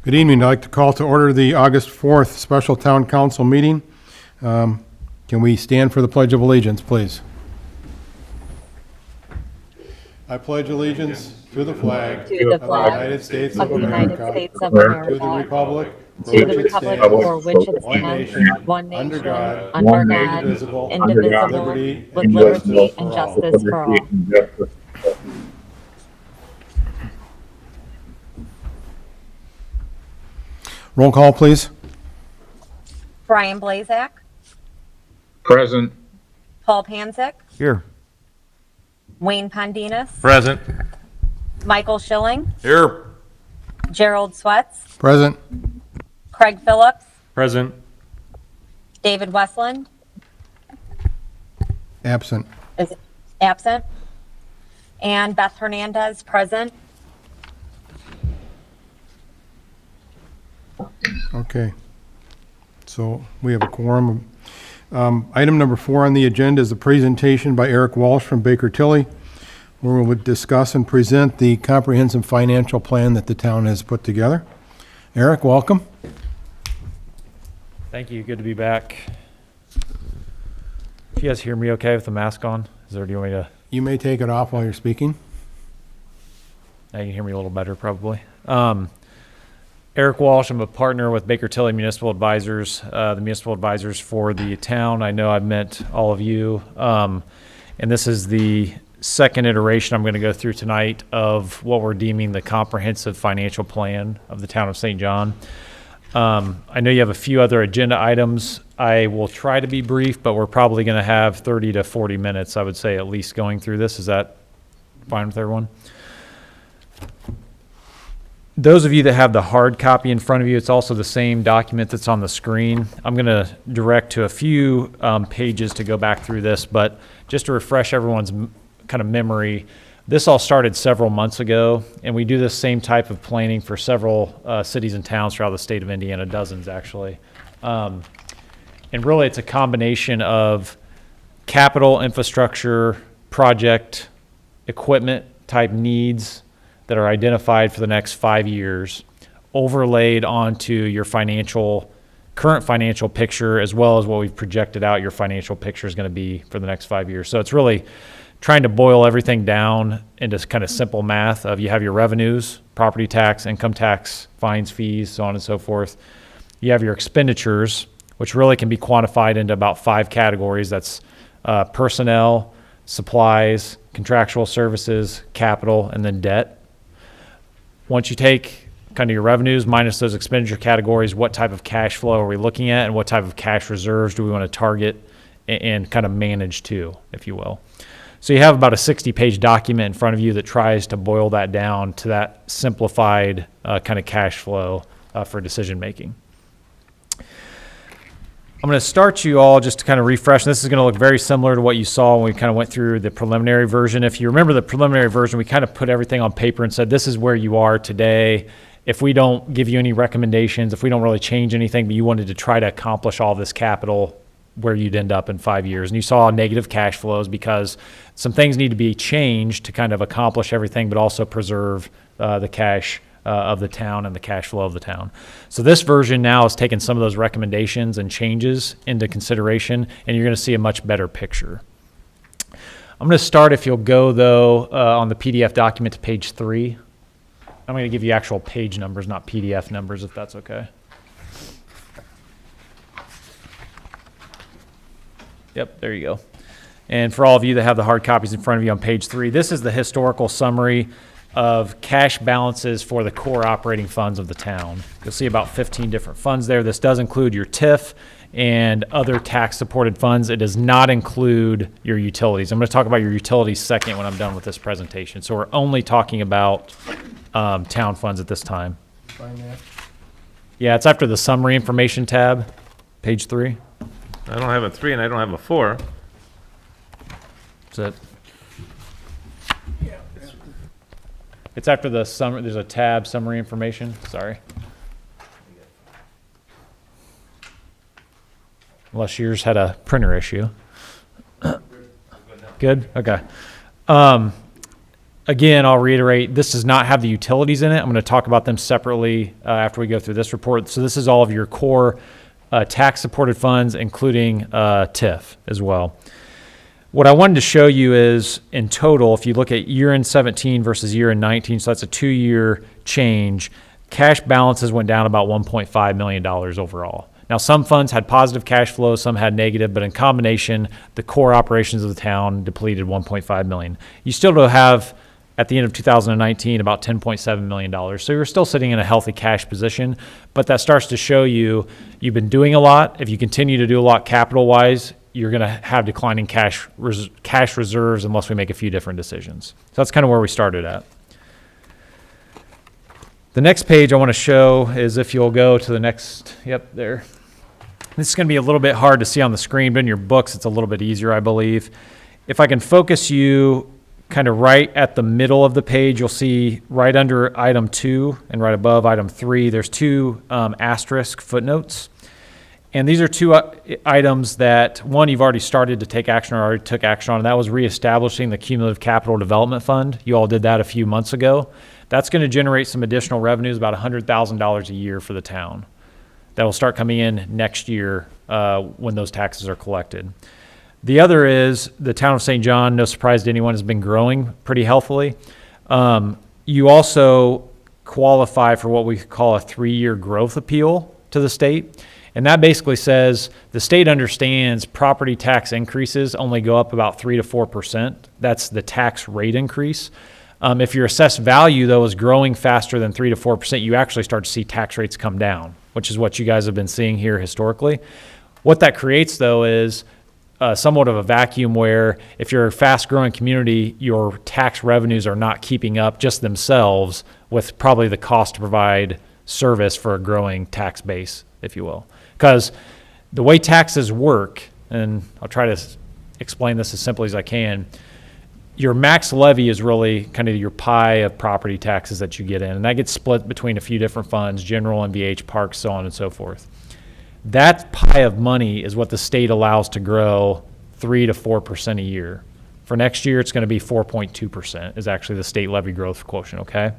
Good evening. I'd like to call to order the August 4th special town council meeting. Can we stand for the Pledge of Allegiance, please? I pledge allegiance to the flag to the of the flag United States of of the United America, States of to the America, republic to the republic for which it one stands, nation, one under nation, God, under God, indivisible, indivisible, liberty with and liberty justice and for all. justice for all. Roll call, please. Brian Blazak, Present. Paul Panzak, Here. Wayne Pondinas, Present. Michael Schilling, Here. Gerald Swets, Present. Craig Phillips, Present. David Westland Absent. is absent, and Beth Hernandez present. Okay. So we have a quorum. Item number 4 on the agenda is a presentation by Eric Walsh from Baker Tilly, where we would discuss and present the comprehensive financial plan that the town has put together. Eric, welcome. Thank you. Good to be back. Can you guys hear me okay with the mask on? Do you want me to? You may take it off while you're speaking. Now you can hear me a little better, probably. Eric Walsh, I'm a partner with Baker Tilly Municipal Advisors, the municipal advisors for the town. I know I've met all of you. And this is the second iteration I'm going to go through tonight of what we're deeming the comprehensive financial plan of the town of St. John. I know you have a few other agenda items. I will try to be brief, but we're probably going to have 30 to 40 minutes, I would say, at least going through this. Is that fine with everyone? Those of you that have the hard copy in front of you, it's also the same document that's on the screen. I'm going to direct to a few pages to go back through this, but just to refresh everyone's kind of memory, this all started several months ago, and we do this same type of planning for several cities and towns throughout the state of Indiana, dozens actually. And really it's a combination of capital infrastructure, project, equipment type needs that are identified for the next 5 years, overlaid onto your current financial picture, as well as what we've projected out your financial picture is going to be for the next 5 years. So it's really trying to boil everything down into kind of simple math of you have your revenues, property tax, income tax, fines, fees, so on and so forth. You have your expenditures, which really can be quantified into about 5 categories. That's personnel, supplies, contractual services, capital, and then debt. Once you take kind of your revenues minus those expenditure categories, what type of cash flow are we looking at and what type of cash reserves do we want to target and kind of manage to, if you will. So you have about a 60-page document in front of you that tries to boil that down to that simplified kind of cash flow for decision making. I'm going to start you all just to kind of refresh. This is going to look very similar to what you saw when we kind of went through the preliminary version. If you remember the preliminary version, we kind of put everything on paper and said, this is where you are today. If we don't give you any recommendations, if we don't really change anything, but you wanted to try to accomplish all this capital, where you'd end up in 5 years. And you saw negative cash flows because some things need to be changed to kind of accomplish everything, but also preserve the cash of the town and the cash flow of the town. So this version now has taken some of those recommendations and changes into consideration, and you're going to see a much better picture. I'm going to start, if you'll go though, on the PDF document to page 3. I'm going to give you actual page numbers, not PDF numbers, if that's okay. Yep, there you go. And for all of you that have the hard copies in front of you on page 3, this is the historical summary of cash balances for the core operating funds of the town. You'll see about 15 different funds there. This does include your TIF and other tax-supported funds. It does not include your utilities. I'm going to talk about your utilities second when I'm done with this presentation. So we're only talking about town funds at this time. Yeah, it's after the summary information tab, page 3. I don't have a 3 and I don't have a 4. Is it? It's after the summary. There's a tab, summary information. Sorry. Unless yours had a printer issue. Good? Okay. Again, I'll reiterate, this does not have the utilities in it. I'm going to talk about them separately after we go through this report. So this is all of your core tax-supported funds, including TIF as well. What I wanted to show you is, in total, if you look at year-end 17 versus year-end 19, so that's a 2-year change, cash balances went down about $1.5 million overall. Now, some funds had positive cash flow, some had negative, but in combination, the core operations of the town depleted $1.5 million. You still don't have, at the end of 2019, about $10.7 million. So you're still sitting in a healthy cash position, but that starts to show you've been doing a lot. If you continue to do a lot capital-wise, you're going to have declining cash reserves unless we make a few different decisions. So that's kind of where we started at. The next page I want to show is, if you'll go to the next, yep, there. This is going to be a little bit hard to see on the screen, but in your books it's a little bit easier, I believe. If I can focus you kind of right at the middle of the page, you'll see right under item 2 and right above item 3, there's 2 asterisk footnotes. And these are 2 items that, one, you've already started to take action or already took action on, and that was reestablishing the Cumulative Capital Development Fund. You all did that a few months ago. That's going to generate some additional revenues, about $100,000 a year for the town. That will start coming in next year when those taxes are collected. The other is the town of St. John, no surprise to anyone, has been growing pretty healthily. You also qualify for what we call a 3-year growth appeal to the state. And that basically says the state understands property tax increases only go up about 3 to 4%. That's the tax rate increase. If your assessed value, though, is growing faster than 3 to 4%, you actually start to see tax rates come down, which is what you guys have been seeing here historically. What that creates, though, is somewhat of a vacuum where if you're a fast-growing community, your tax revenues are not keeping up just themselves with probably the cost to provide service for a growing tax base, if you will. Because the way taxes work, and I'll try to explain this as simply as I can, your max levy is really kind of your pie of property taxes that you get in, and that gets split between a few different funds, general, MVH, parks, so on and so forth. That pie of money is what the state allows to grow 3 to 4% a year. For next year, it's going to be 4.2% is actually the state levy growth quotient, okay?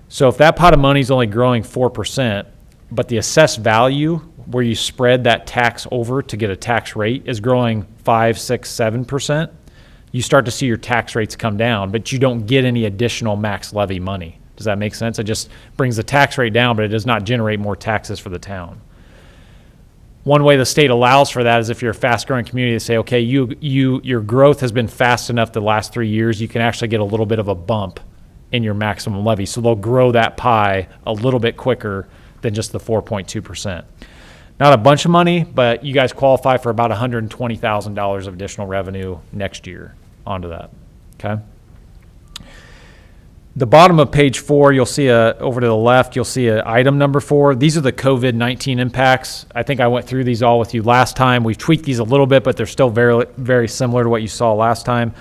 So if that pot of money is only growing 4%, but the assessed value where you spread that tax over to get a tax rate is growing 5, 6, 7%, you start to see your tax rates come down, but you don't get any additional max levy money. Does that make sense? It just brings the tax rate down, but it does not generate more taxes for the town. One way the state allows for that is if you're a fast-growing community, to say, okay, your growth has been fast enough the last 3 years, you can actually get a little bit of a bump in your maximum levy. So they'll grow that pie a little bit quicker than just the 4.2%. Not a bunch of money, but you guys qualify for about $120,000 of additional revenue next year onto that, okay? The bottom of page 4, you'll see over to the left, you'll see item number 4. These are the COVID-19 impacts. I think I went through these all with you last time. We've tweaked these a little bit, but they're still very, very similar to what you saw last time.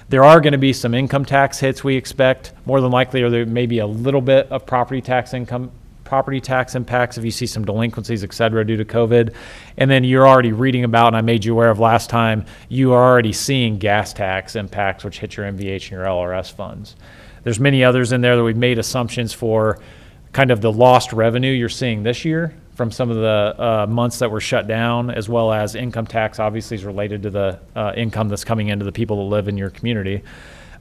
There are going to be some income tax hits we expect, more than likely, or there may be a little bit of property tax impacts if you see some delinquencies, et cetera, due to COVID. And then you're already reading about, and I made you aware of last time, you are already seeing gas tax impacts, which hit your MVH and your LRS funds. There's many others in there that we've made assumptions for kind of the lost revenue you're seeing this year from some of the months that were shut down, as well as income tax obviously is related to the income that's coming into the people that live in your community.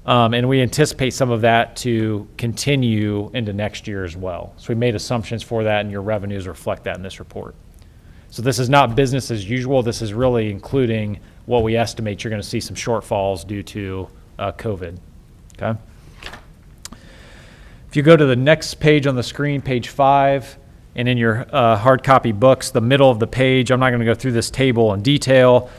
And we anticipate some of that to continue into next year as well. So we made assumptions for that, and your revenues reflect that in this report. So this is not business as usual. This is really including what we estimate you're going to see some shortfalls due to COVID, okay? If you go to the next page on the screen, page 5, and in your hard copy books, the middle of the page, I'm not going to go through this table in detail,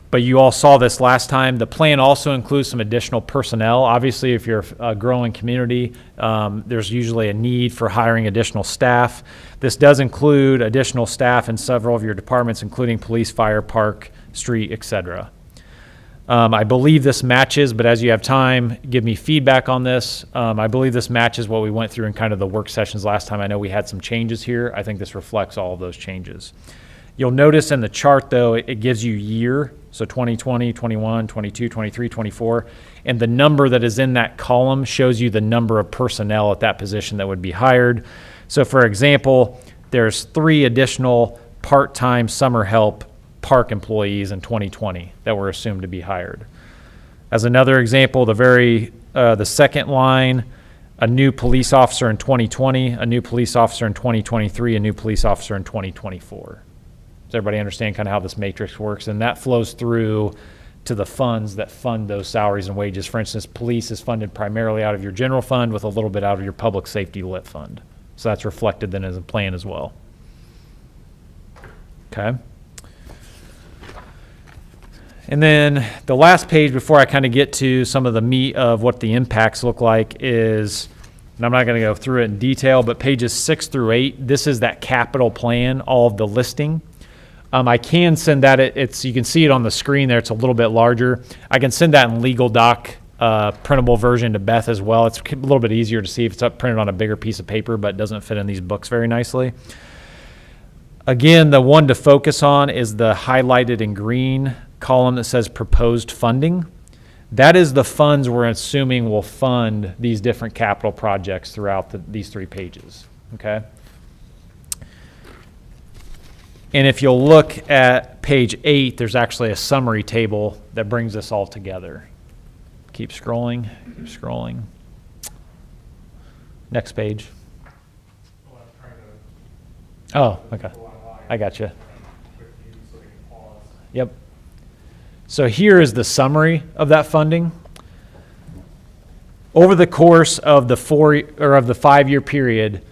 but you all saw this last time. The plan also includes some additional personnel. Obviously, if you're a growing community, there's usually a need for hiring additional staff. This does include additional staff in several of your departments, including police, fire, park, street, etc. I believe this matches, but as you have time, give me feedback on this. I believe this matches what we went through in kind of the work sessions last time. I know we had some changes here. I think this reflects all of those changes. You'll notice in the chart, though, it gives you year, so 2020, 21, 22, 23, 24, and the number that is in that column shows you the number of personnel at that position that would be hired. So for example, there's 3 additional part-time summer help park employees in 2020 that were assumed to be hired. As another example, the second line, a new police officer in 2020, a new police officer in 2023, a new police officer in 2024. Does everybody understand kind of how this matrix works? And that flows through to the funds that fund those salaries and wages. For instance, police is funded primarily out of your general fund with a little bit out of your public safety lit fund. So that's reflected then as a plan as well. Okay. And then the last page before I kind of get to some of the meat of what the impacts look like is, and I'm not going to go through it in detail, but pages 6 through 8, this is that capital plan, all of the listing. I can send that, you can see it on the screen there, it's a little bit larger. I can send that in legal doc, printable version to Beth as well. It's a little bit easier to see if it's up printed on a bigger piece of paper, but it doesn't fit in these books very nicely. Again, the one to focus on is the highlighted in green column that says proposed funding. That is the funds we're assuming will fund these different capital projects throughout these 3 pages, okay? And if you'll look at page 8, there's actually a summary table that brings this all together. Keep scrolling, keep scrolling. Next page. Oh, okay. I got you. Yep. So here is the summary of that funding. Over the course of the 5-year period,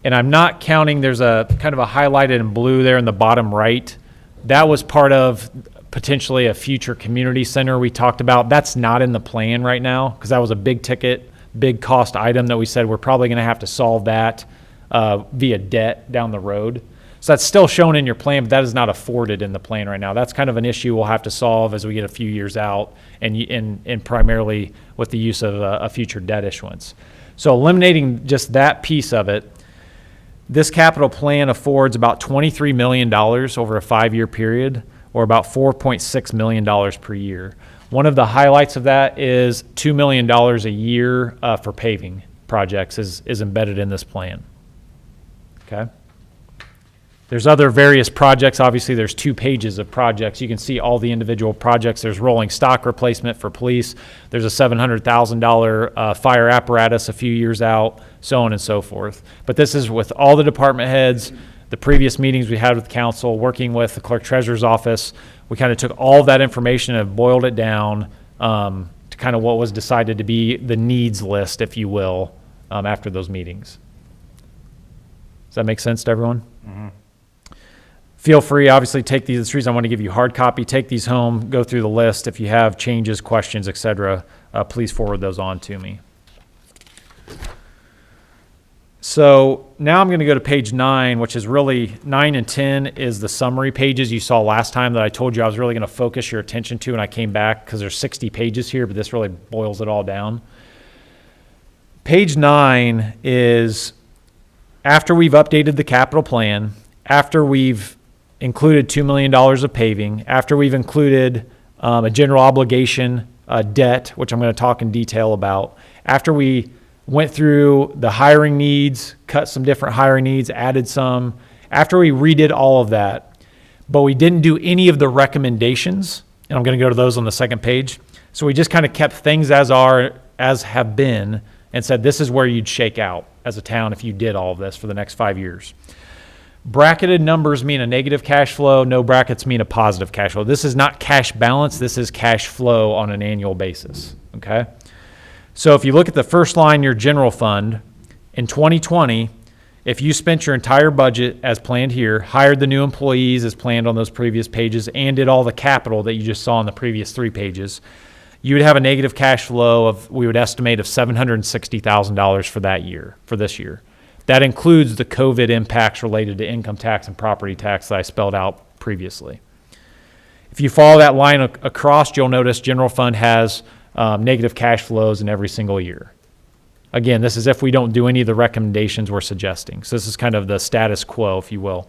and I'm not counting, there's a kind of a highlighted in blue there in the bottom right. That was part of potentially a future community center we talked about. That's not in the plan right now because that was a big ticket, big cost item that we said we're probably going to have to solve that via debt down the road. So that's still shown in your plan, but that is not afforded in the plan right now. That's kind of an issue we'll have to solve as we get a few years out and primarily with the use of a future debt issuance. So eliminating just that piece of it, this capital plan affords about $23 million over a 5-year period, or about $4.6 million per year. One of the highlights of that is $2 million a year for paving projects is embedded in this plan. Okay. There's other various projects. Obviously, there's 2 pages of projects. You can see all the individual projects. There's rolling stock replacement for police. There's a $700,000 fire apparatus a few years out, so on and so forth. But this is with all the department heads, the previous meetings we had with council, working with the clerk treasurer's office. We kind of took all of that information and boiled it down to kind of what was decided to be the needs list, if you will, after those meetings. Does that make sense to everyone? Mm-hmm. Feel free, obviously, take these. The reason I want to give you hard copy. Take these home, go through the list. If you have changes, questions, etc., please forward those on to me. So now I'm going to go to page 9, which is really 9 and 10 is the summary pages you saw last time that I told you I was really going to focus your attention to, and I came back because there's 60 pages here, but this really boils it all down. Page 9 is after we've updated the capital plan, after we've included $2 million of paving, after we've included a general obligation debt, which I'm going to talk in detail about, after we went through the hiring needs, cut some different hiring needs, added some, after we redid all of that, but we didn't do any of the recommendations, and I'm going to go to those on the second page. So we just kind of kept things as have been and said this is where you'd shake out as a town if you did all of this for the next 5 years. Bracketed numbers mean a negative cash flow. No brackets mean a positive cash flow. This is not cash balance. This is cash flow on an annual basis, okay? So if you look at the first line, your general fund, in 2020, if you spent your entire budget as planned here, hired the new employees as planned on those previous pages, and did all the capital that you just saw on the previous 3 pages, you would have a negative cash flow of, we would estimate, of $760,000 for that year, for this year. That includes the COVID impacts related to income tax and property tax that I spelled out previously. If you follow that line across, you'll notice general fund has negative cash flows in every single year. Again, this is if we don't do any of the recommendations we're suggesting. So this is kind of the status quo, if you will.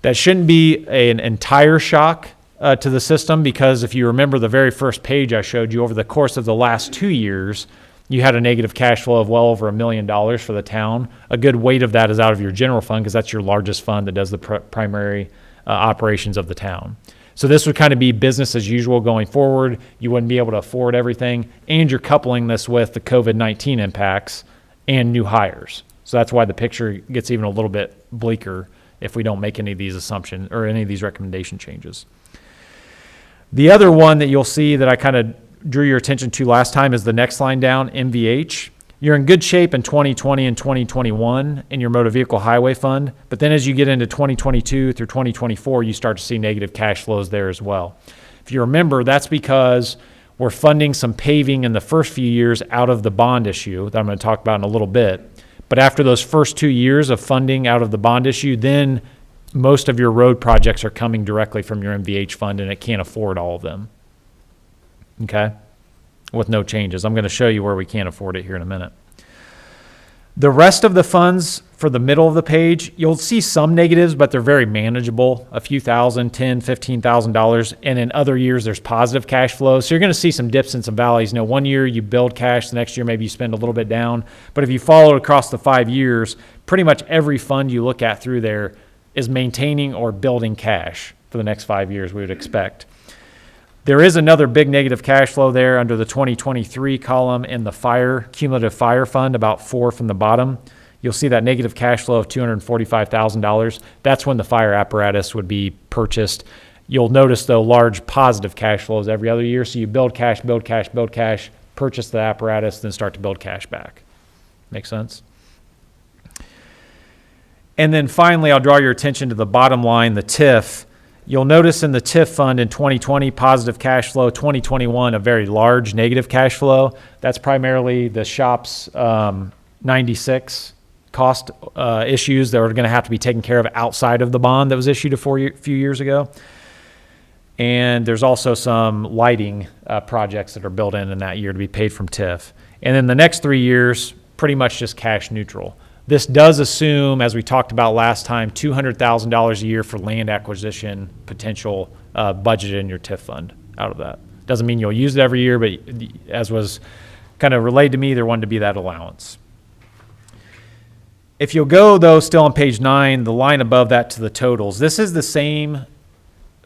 That shouldn't be an entire shock to the system, because if you remember the very first page I showed you, over the course of the last 2 years, you had a negative cash flow of well over $1 million for the town. A good weight of that is out of your general fund, because that's your largest fund that does the primary operations of the town. So this would kind of be business as usual going forward. You wouldn't be able to afford everything, and you're coupling this with the COVID-19 impacts and new hires. So that's why the picture gets even a little bit bleaker if we don't make any of these assumptions or any of these recommendation changes. The other one that you'll see that I kind of drew your attention to last time is the next line down, MVH. You're in good shape in 2020 and 2021 in your motor vehicle highway fund, but then as you get into 2022 through 2024, you start to see negative cash flows there as well. If you remember, that's because we're funding some paving in the first few years out of the bond issue that I'm going to talk about in a little bit. But after those first 2 years of funding out of the bond issue, then most of your road projects are coming directly from your MVH fund, and it can't afford all of them. Okay? With no changes. I'm going to show you where we can't afford it here in a minute. The rest of the funds for the middle of the page, you'll see some negatives, but they're very manageable. A few thousand, $10,000, $15,000. And in other years, there's positive cash flow. So you're going to see some dips and some valleys. You know, one year you build cash, the next year maybe you spend a little bit down. But if you follow it across the 5 years, pretty much every fund you look at through there is maintaining or building cash for the next 5 years, we would expect. There is another big negative cash flow there under the 2023 column in the cumulative fire fund, about 4 from the bottom. You'll see that negative cash flow of $245,000. That's when the fire apparatus would be purchased. You'll notice, though, large positive cash flows every other year. So you build cash, build cash, build cash, purchase the apparatus, then start to build cash back. Make sense? And then finally, I'll draw your attention to the bottom line, the TIF. You'll notice in the TIF fund in 2020, positive cash flow, 2021, a very large negative cash flow. That's primarily the shop's 96 cost issues that are going to have to be taken care of outside of the bond that was issued a few years ago. And there's also some lighting projects that are built in that year to be paid from TIF. And then the next 3 years, pretty much just cash neutral. This does assume, as we talked about last time, $200,000 a year for land acquisition potential budgeted in your TIF fund out of that. Doesn't mean you'll use it every year, but as was kind of relayed to me, there wanted to be that allowance. If you'll go, though, still on page 9, the line above that to the totals, this is the same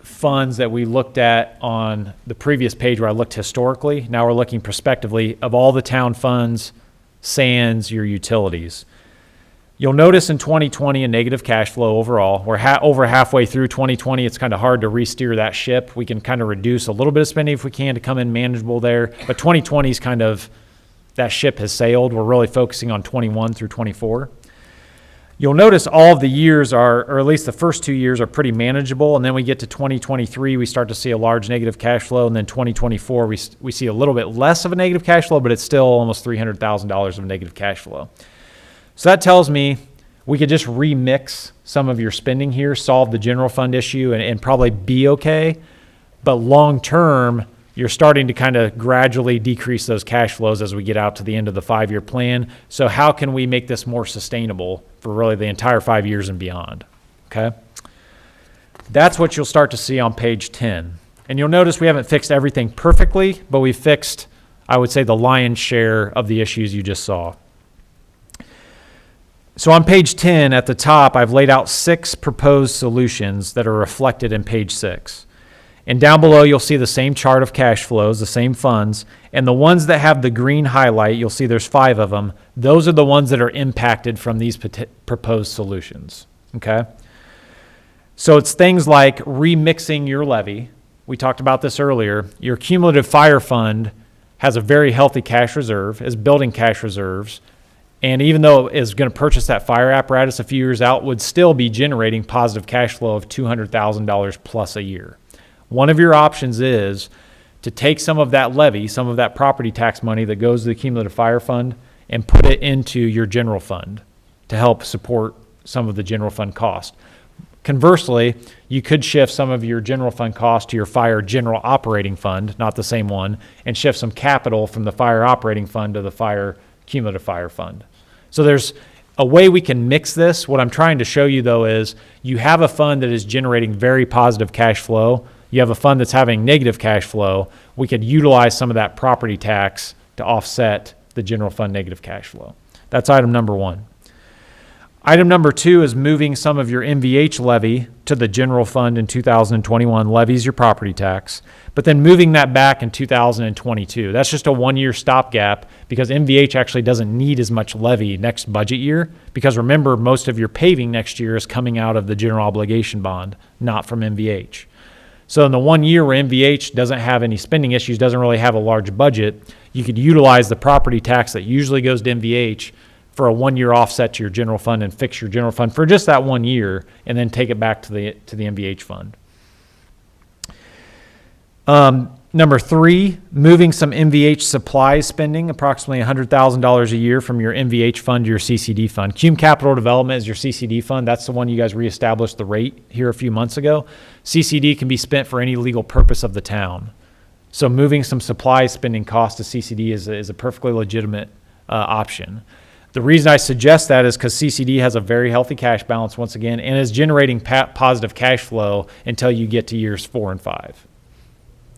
funds that we looked at on the previous page where I looked historically. Now we're looking prospectively of all the town funds, sans your utilities. You'll notice in 2020 a negative cash flow overall. We're over halfway through 2020. It's kind of hard to re-steer that ship. We can kind of reduce a little bit of spending if we can to come in manageable there. But 2020 is kind of, that ship has sailed. We're really focusing on 21 through 24. You'll notice all of the years are, or at least the first 2 years are pretty manageable. And then we get to 2023, we start to see a large negative cash flow. And then 2024, we see a little bit less of a negative cash flow, but it's still almost $300,000 of negative cash flow. So that tells me we could just remix some of your spending here, solve the general fund issue, and probably be okay. But long term, you're starting to kind of gradually decrease those cash flows as we get out to the end of the 5-year plan. So how can we make this more sustainable for really the entire 5 years and beyond? Okay? That's what you'll start to see on page 10. And you'll notice we haven't fixed everything perfectly, but we fixed, I would say, the lion's share of the issues you just saw. So on page 10 at the top, I've laid out 6 proposed solutions that are reflected in page 6. And down below, you'll see the same chart of cash flows, the same funds. And the ones that have the green highlight, you'll see there's 5 of them. Those are the ones that are impacted from these proposed solutions. Okay? So it's things like remixing your levy. We talked about this earlier. Your cumulative fire fund has a very healthy cash reserve, is building cash reserves. And even though it is going to purchase that fire apparatus a few years out, would still be generating positive cash flow of $200,000 plus a year. One of your options is to take some of that levy, some of that property tax money that goes to the cumulative fire fund, and put it into your general fund to help support some of the general fund cost. Conversely, you could shift some of your general fund cost to your fire general operating fund, not the same one, and shift some capital from the fire operating fund to the fire cumulative fire fund. So there's A way we can mix this, what I'm trying to show you though is you have a fund that is generating very positive cash flow. You have a fund that's having negative cash flow. We could utilize some of that property tax to offset the general fund negative cash flow. That's item number one. Item number two is moving some of your MVH levy to the general fund in 2021, levies your property tax, but then moving that back in 2022. That's just a 1-year stopgap because MVH actually doesn't need as much levy next budget year because remember, most of your paving next year is coming out of the general obligation bond, not from MVH. So in the 1 year where MVH doesn't have any spending issues, doesn't really have a large budget, you could utilize the property tax that usually goes to MVH for a 1-year offset to your general fund and fix your general fund for just that 1 year and then take it back to the MVH fund. Number three, moving some MVH supplies spending, approximately $100,000 a year from your MVH fund to your CCD fund. Cume Capital Development is your CCD fund. That's the one you guys reestablished the rate here a few months ago. CCD can be spent for any legal purpose of the town. So moving some supply spending costs to CCD is a perfectly legitimate option. The reason I suggest that is because CCD has a very healthy cash balance once again and is generating positive cash flow until you get to years 4 and 5.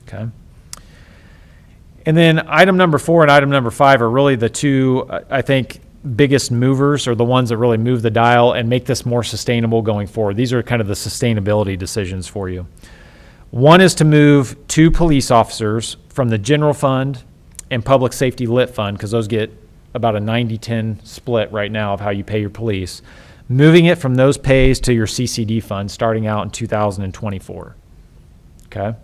Okay. And then item number 4 and item number 5 are really the two, I think, biggest movers or the ones that really move the dial and make this more sustainable going forward. These are kind of the sustainability decisions for you. One is to move 2 police officers from the general fund and public safety lit fund, because those get about a 90-10 split right now of how you pay your police. Moving it from those pays to your CCD fund starting out in 2024. Okay.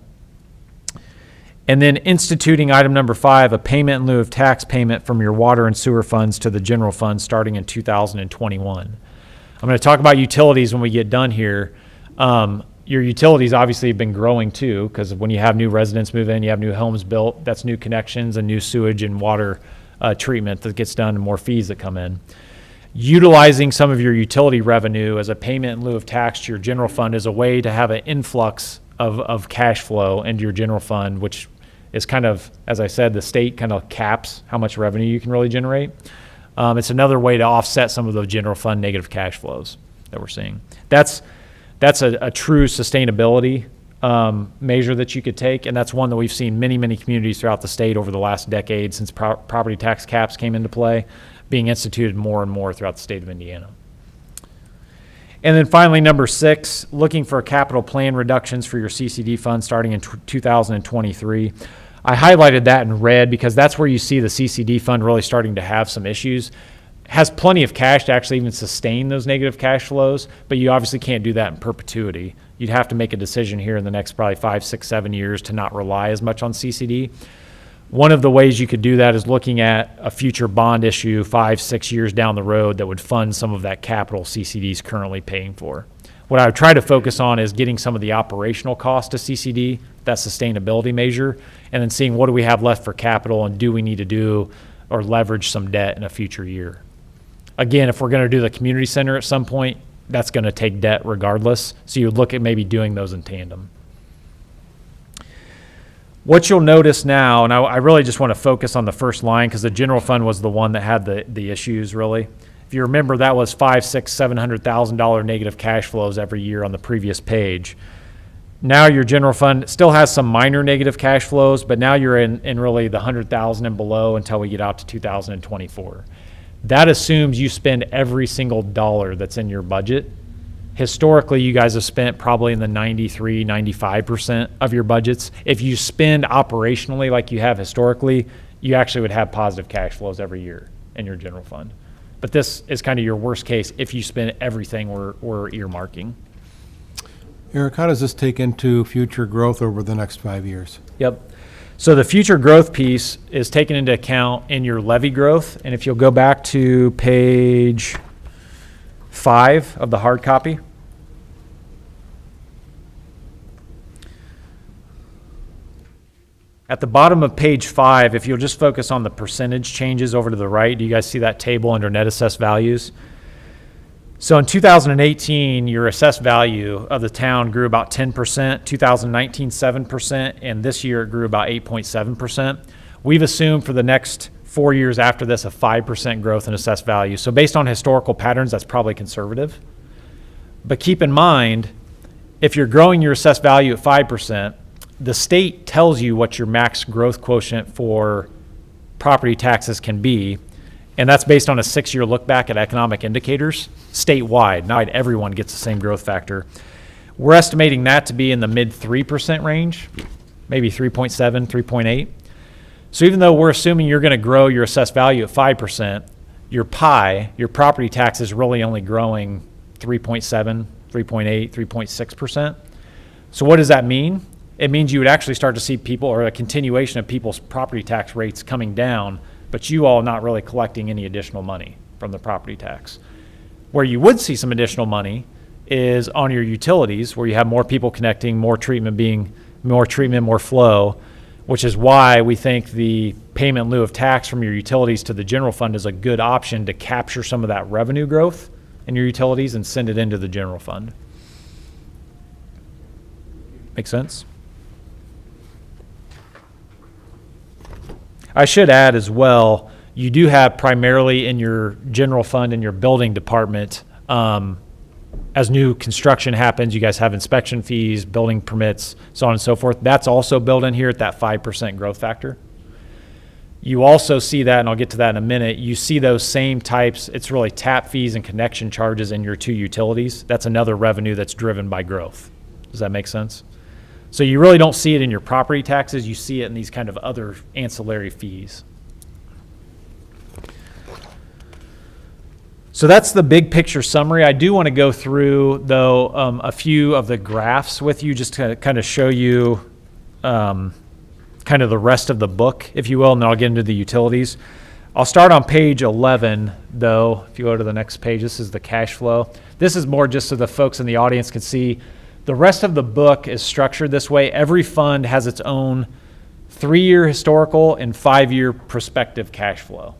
And then instituting item number 5, a payment in lieu of tax payment from your water and sewer funds to the general fund starting in 2021. I'm going to talk about utilities when we get done here. Your utilities obviously have been growing too, because when you have new residents move in, you have new homes built, that's new connections and new sewage and water treatment that gets done and more fees that come in. Utilizing some of your utility revenue as a payment in lieu of tax to your general fund is a way to have an influx of cash flow into your general fund, which is kind of, as I said, the state kind of caps how much revenue you can really generate. It's another way to offset some of those general fund negative cash flows that we're seeing. That's a true sustainability measure that you could take, and that's one that we've seen many communities throughout the state over the last decade since property tax caps came into play, being instituted more and more throughout the state of Indiana. And then finally, number 6, looking for capital plan reductions for your CCD fund starting in 2023. I highlighted that in red because that's where you see the CCD fund really starting to have some issues. Has plenty of cash to actually even sustain those negative cash flows, but you obviously can't do that in perpetuity. You'd have to make a decision here in the next probably 5, 6, 7 years to not rely as much on CCD. One of the ways you could do that is looking at a future bond issue 5, 6 years down the road that would fund some of that capital CCD is currently paying for. What I would try to focus on is getting some of the operational cost to CCD, that sustainability measure, and then seeing what do we have left for capital and do we need to do or leverage some debt in a future year. Again, if we're going to do the community center at some point, that's going to take debt regardless. So you would look at maybe doing those in tandem. What you'll notice now, and I really just want to focus on the first line because the general fund was the one that had the issues really. If you remember, that was $500,000, $600,000, $700,000 negative cash flows every year on the previous page. Now your general fund still has some minor negative cash flows, but now you're in really the 100,000 and below until we get out to 2024. That assumes you spend every single dollar that's in your budget. Historically, you guys have spent probably in the 93, 95% of your budgets. If you spend operationally like you have historically, you actually would have positive cash flows every year in your general fund. But this is kind of your worst case if you spend everything we're earmarking. Eric, how does this take into future growth over the next 5 years? Yep. So the future growth piece is taken into account in your levy growth. And if you'll go back to page 5 of the hard copy. At the bottom of page 5, if you'll just focus on the percentage changes over to the right, do you guys see that table under net assessed values? So in 2018, your assessed value of the town grew about 10%, 2019, 7%, and this year it grew about 8.7%. We've assumed for the next 4 years after this, a 5% growth in assessed value. So based on historical patterns, that's probably conservative. But keep in mind, if you're growing your assessed value at 5%, the state tells you what your max growth quotient for property taxes can be, and that's based on a 6-year look back at economic indicators statewide. Not everyone gets the same growth factor. We're estimating that to be in the mid 3% range, maybe 3.7, 3.8. So even though we're assuming you're going to grow your assessed value at 5%, your pie, your property tax is really only growing 3.7, 3.8, 3.6%. So what does that mean? It means you would actually start to see people, or a continuation of people's property tax rates coming down, but you all not really collecting any additional money from the property tax. Where you would see some additional money is on your utilities, where you have more people connecting, more treatment, more flow, which is why we think the payment in lieu of tax from your utilities to the general fund is a good option to capture some of that revenue growth in your utilities and send it into the general fund. Make sense? I should add as well, you do have primarily in your general fund and your building department, as new construction happens, you guys have inspection fees, building permits, so on and so forth. That's also built in here at that 5% growth factor. You also see that, and I'll get to that in a minute, you see those same types, it's really tap fees and connection charges in your two utilities. That's another revenue that's driven by growth. Does that make sense? So you really don't see it in your property taxes, you see it in these kind of other ancillary fees. So that's the big picture summary. I do want to go through, though, a few of the graphs with you just to kind of show you kind of the rest of the book, if you will, and then I'll get into the utilities. I'll start on page 11, though. If you go to the next page, this is the cash flow. This is more just so the folks in the audience can see. The rest of the book is structured this way. Every fund has its own 3-year historical and 5-year prospective cash flow.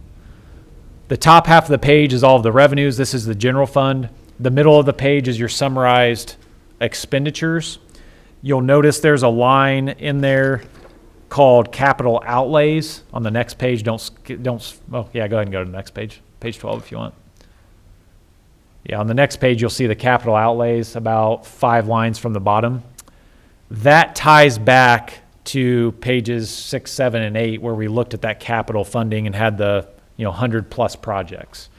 The top half of the page is all of the revenues. This is the general fund. The middle of the page is your summarized expenditures. You'll notice there's a line in there called capital outlays on the next page. Go ahead and go to the next page. Page 12 if you want. Yeah, on the next page, you'll see the capital outlays about 5 lines from the bottom. That ties back to pages 6, 7, and 8, where we looked at that capital funding and had the 100+ projects.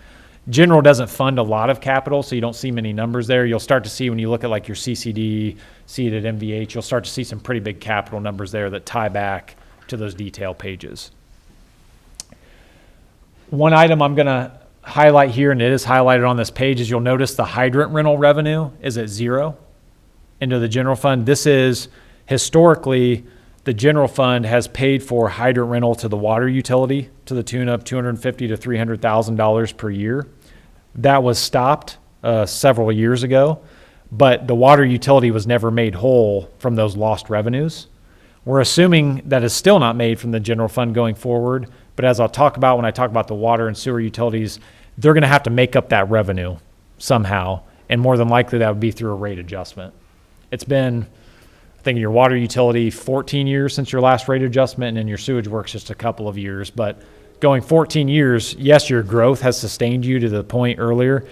General doesn't fund a lot of capital, so you don't see many numbers there. You'll start to see when you look at like your CCD, see it at MVH, you'll start to see some pretty big capital numbers there that tie back to those detail pages. One item I'm going to highlight here, and it is highlighted on this page, is you'll notice the hydrant rental revenue is at 0 into the general fund. This is historically the general fund has paid for hydrant rental to the water utility to the tune of $250,000 to $300,000 per year. That was stopped several years ago, but the water utility was never made whole from those lost revenues. We're assuming that is still not made from the general fund going forward, but as I'll talk about when I talk about the water and sewer utilities, they're going to have to make up that revenue somehow, and more than likely that would be through a rate adjustment. It's been, I think, in your water utility 14 years since your last rate adjustment, and in your sewage works just a couple of years. But going 14 years, yes, your growth has sustained you to the point earlier,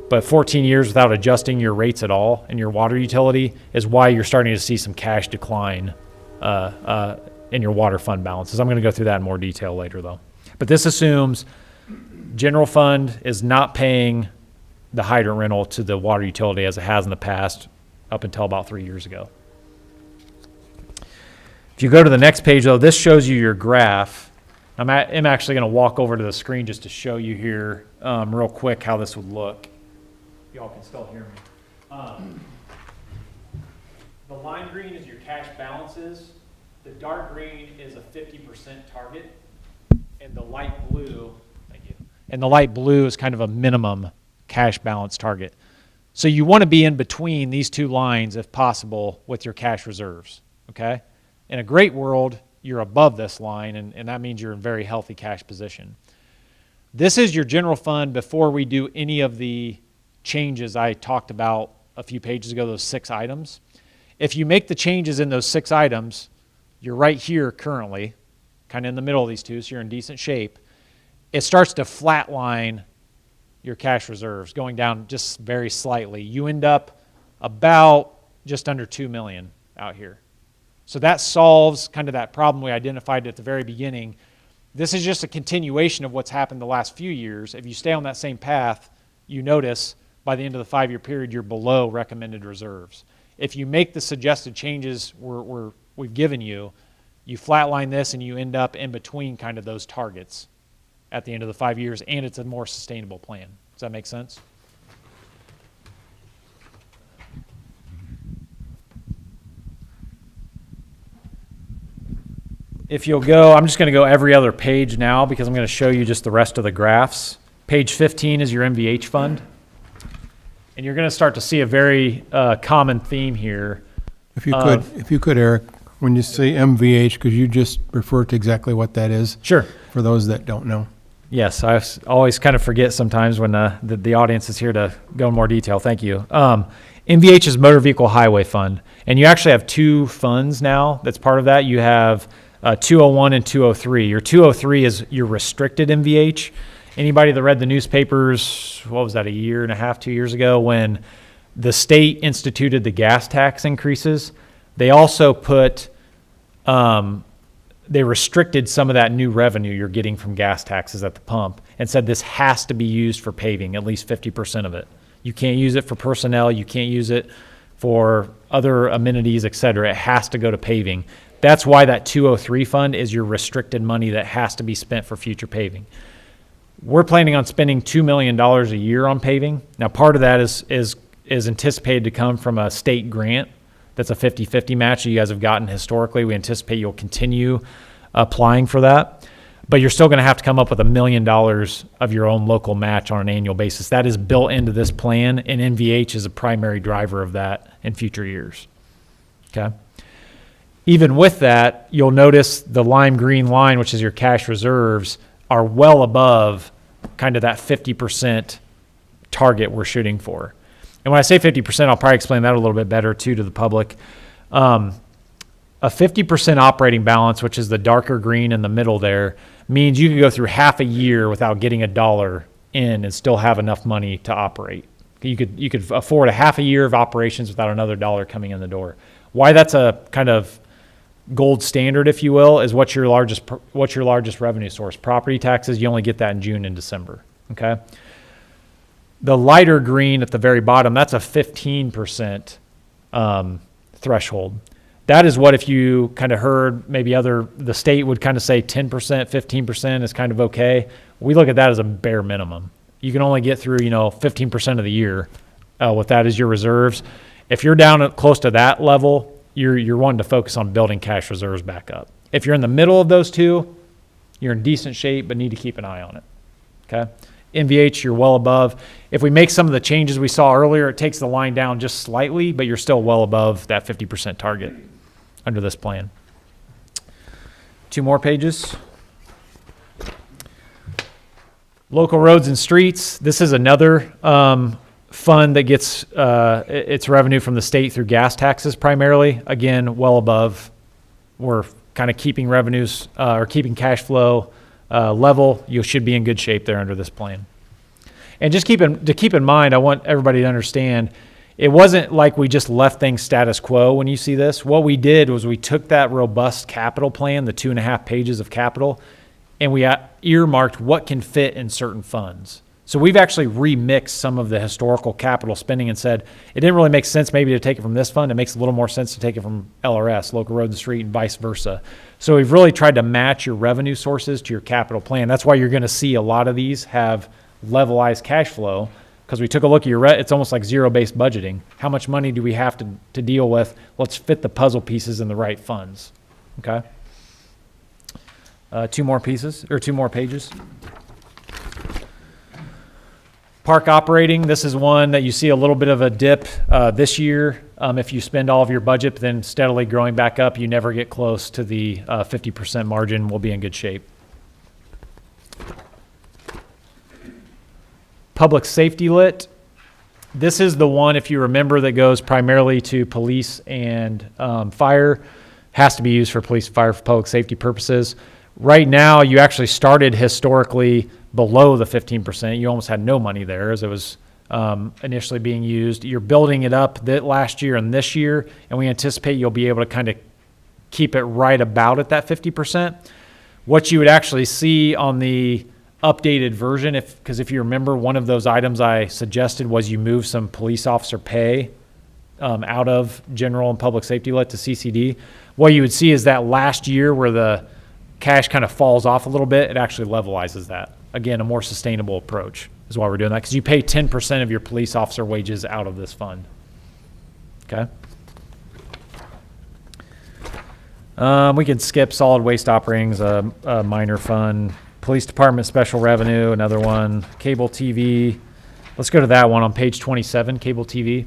but 14 years without adjusting your rates at all in your water utility is why you're starting to see some cash decline in your water fund balances. I'm going to go through that in more detail later, though. But this assumes general fund is not paying the hydrant rental to the water utility as it has in the past up until about 3 years ago. If you go to the next page, though, this shows you your graph. I'm actually going to walk over to the screen just to show you here real quick how this would look. Y'all can still hear me. The lime green is your cash balances. The dark green is a 50% target. And the light blue, thank you. And the light blue is kind of a minimum cash balance target. So you want to be in between these two lines if possible with your cash reserves, okay? In a great world, you're above this line, and that means you're in very healthy cash position. This is your general fund before we do any of the changes I talked about a few pages ago, those 6 items. If you make the changes in those 6 items, you're right here currently, kind of in the middle of these two, so you're in decent shape. it starts to flatline your cash reserves, going down just very slightly. You end up about just under 2 million out here. So that solves kind of that problem we identified at the very beginning. This is just a continuation of what's happened the last few years. If you stay on that same path, you notice by the end of the 5-year period, you're below recommended reserves. If you make the suggested changes we've given you, you flatline this and you end up in between kind of those targets at the end of the 5 years, and it's a more sustainable plan. Does that make sense? If you'll go, I'm just going to go every other page now because I'm going to show you just the rest of the graphs. Page 15 is your MVH fund. And you're going to start to see a very common theme here. If you could, Eric, when you say MVH, could you just refer to exactly what that is? Sure. For those that don't know. Yes, I always kind of forget sometimes when the audience is here to go in more detail. Thank you. MVH is Motor Vehicle Highway Fund. And you actually have two funds now that's part of that. You have 201 and 203. Your 203 is your restricted MVH. Anybody that read the newspapers, what was that, a year and a half, 2 years ago, when the state instituted the gas tax increases, they also put, they restricted some of that new revenue you're getting from gas taxes at the pump and said this has to be used for paving, at least 50% of it. You can't use it for personnel, you can't use it for other amenities, et cetera. It has to go to paving. That's why that 203 fund is your restricted money that has to be spent for future paving. We're planning on spending $2 million a year on paving. Now, part of that is anticipated to come from a state grant. That's a 50-50 match that you guys have gotten historically. We anticipate you'll continue applying for that. But you're still going to have to come up with $1 million of your own local match on an annual basis. That is built into this plan, and NVH is a primary driver of that in future years. Okay? Even with that, you'll notice the lime green line, which is your cash reserves, are well above kind of that 50% target we're shooting for. And when I say 50%, I'll probably explain that a little bit better too to the public. A 50% operating balance, which is the darker green in the middle there, means you could go through half a year without getting a dollar in and still have enough money to operate. You could afford a half a year of operations without another dollar coming in the door. Why that's a kind of gold standard, if you will, is what's your largest revenue source? Property taxes. You only get that in June and December. Okay. The lighter green at the very bottom, that's a 15% threshold. That is what, if you kind of heard maybe the state would kind of say 10%, 15% is kind of okay. We look at that as a bare minimum. You can only get through 15% of the year with that as your reserves. If you're down at close to that level, you're wanting to focus on building cash reserves back up. If you're in the middle of those two, you're in decent shape, but need to keep an eye on it. Okay? MVH, you're well above. If we make some of the changes we saw earlier, it takes the line down just slightly, but you're still well above that 50% target under this plan. 2 more pages. Local roads and streets. This is another fund that gets its revenue from the state through gas taxes primarily. Again, well above. We're kind of keeping revenues or keeping cash flow level. You should be in good shape there under this plan. And just keep in mind, I want everybody to understand, it wasn't like we just left things status quo when you see this. What we did was we took that robust capital plan, the 2.5 pages of capital, and we earmarked what can fit in certain funds. So we've actually remixed some of the historical capital spending and said it didn't really make sense maybe to take it from this fund. It makes a little more sense to take it from LRS, Local Road and Street, and vice versa. So we've really tried to match your revenue sources to your capital plan. That's why you're going to see a lot of these have levelized cash flow, because we took a look at it's almost like zero-based budgeting. How much money do we have to deal with? Let's fit the puzzle pieces in the right funds. Okay? 2 more pages. Park operating, this is one that you see a little bit of a dip this year. If you spend all of your budget, but then steadily growing back up, you never get close to the 50% margin. We'll be in good shape. Public safety lit. This is the one, if you remember, that goes primarily to police and fire. Has to be used for police and fire for public safety purposes. Right now, you actually started historically below the 15%. You almost had no money there as it was initially being used. You're building it up that last year and this year, and we anticipate you'll be able to kind of keep it right about at that 50%. What you would actually see on the updated version, because if you remember, one of those items I suggested was you move some police officer pay out of general and public safety lit to CCD. What you would see is that last year where the cash kind of falls off a little bit, it actually levelizes that. Again, a more sustainable approach is why we're doing that, because you pay 10% of your police officer wages out of this fund. Okay. We can skip solid waste offerings, a minor fund, police department special revenue, another one, cable TV. Let's go to that one on page 27, cable TV.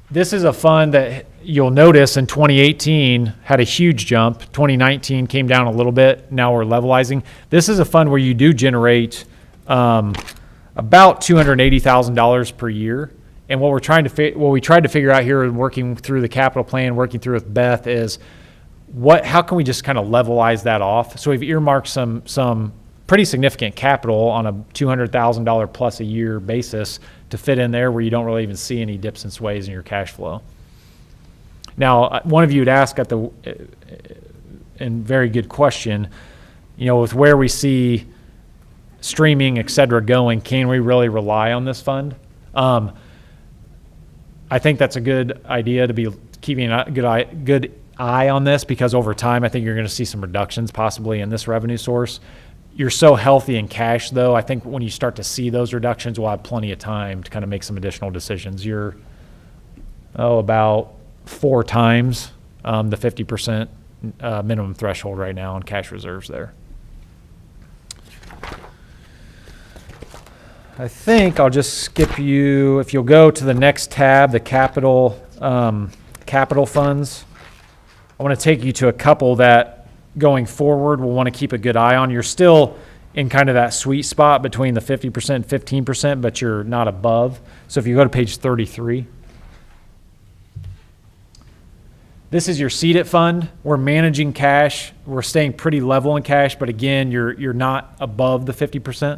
This is a fund that you'll notice in 2018 had a huge jump. 2019 came down a little bit. Now we're levelizing. This is a fund where you do generate about $280,000 per year. And what we tried to figure out here, working through the capital plan, working through with Beth, is how can we just kind of levelize that off? So we've earmarked some pretty significant capital on a $200,000 plus a year basis to fit in there where you don't really even see any dips and sways in your cash flow. Now, one of you had asked and very good question, with where we see streaming, et cetera, going, can we really rely on this fund? I think that's a good idea to be keeping a good eye on this, because over time, I think you're going to see some reductions possibly in this revenue source. You're so healthy in cash, though. I think when you start to see those reductions, we'll have plenty of time to kind of make some additional decisions. You're, about 4 times the 50% minimum threshold right now on cash reserves there. I think I'll just skip you. If you'll go to the next tab, the capital funds, I want to take you to a couple that going forward we'll want to keep a good eye on. You're still in kind of that sweet spot between the 50% and 15%, but you're not above. So if you go to page 33, this is your seeded fund. We're managing cash. We're staying pretty level in cash, but again, you're not above the 50%.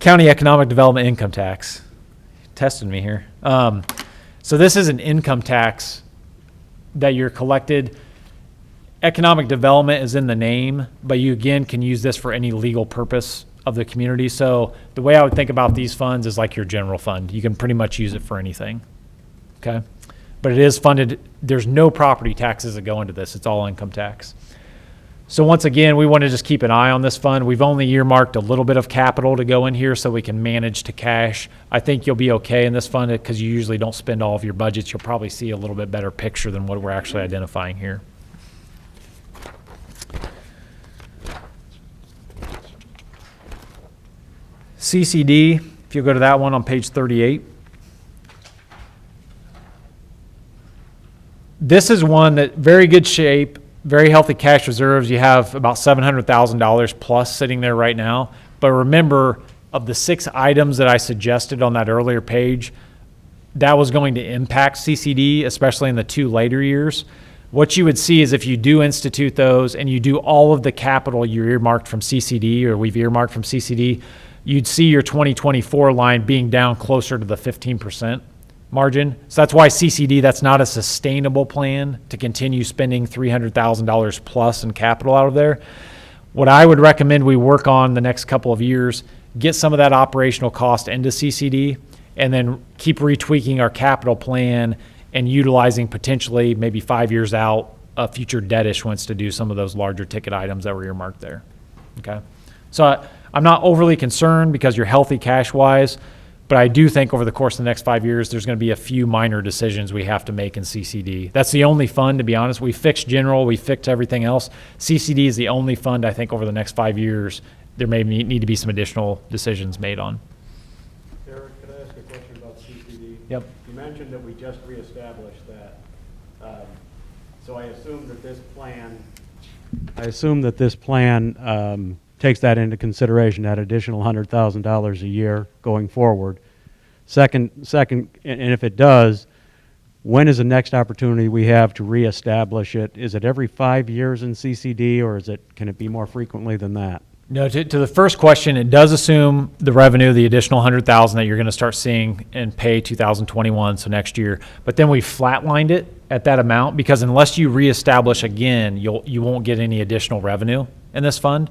County Economic Development Income Tax. Tested me here. So this is an income tax that you're collected. Economic development is in the name, but you again can use this for any legal purpose of the community. So the way I would think about these funds is like your general fund. You can pretty much use it for anything. Okay. But it is funded. There's no property taxes that go into this. It's all income tax. So once again, we want to just keep an eye on this fund. We've only earmarked a little bit of capital to go in here so we can manage to cash. I think you'll be okay in this fund because you usually don't spend all of your budgets. You'll probably see a little bit better picture than what we're actually identifying here. CCD, if you go to that one on page 38. This is one that very good shape. Very healthy cash reserves. You have about $700,000 plus sitting there right now. But remember, of the 6 items that I suggested on that earlier page, that was going to impact CCD, especially in the 2 later years. What you would see is if you do institute those and you do all of the capital you earmarked from CCD, or we've earmarked from CCD, you'd see your 2024 line being down closer to the 15% margin. So that's why CCD, that's not a sustainable plan to continue spending $300,000 plus in capital out of there. What I would recommend we work on the next couple of years, get some of that operational cost into CCD, and then keep retweaking our capital plan and utilizing potentially maybe 5 years out a future debt issuance to do some of those larger ticket items that were earmarked there. Okay. So I'm not overly concerned because you're healthy cash wise. But I do think over the course of the next 5 years, there's going to be a few minor decisions we have to make in CCD. That's the only fund, to be honest. We fixed general, we fixed everything else. CCD is the only fund I think over the next 5 years there may need to be some additional decisions made on. Eric, could I ask a question about CCD? Yep. You mentioned that we just reestablished that. So I assume that this plan takes that into consideration, that additional $100,000 a year going forward. Second, and if it does, when is the next opportunity we have to reestablish it? Is it every 5 years in CCD, or can it be more frequently than that? No, to the first question, it does assume the revenue, the additional 100,000 that you're going to start seeing and pay 2021, so next year. But then we flatlined it at that amount because unless you reestablish again, you won't get any additional revenue in this fund.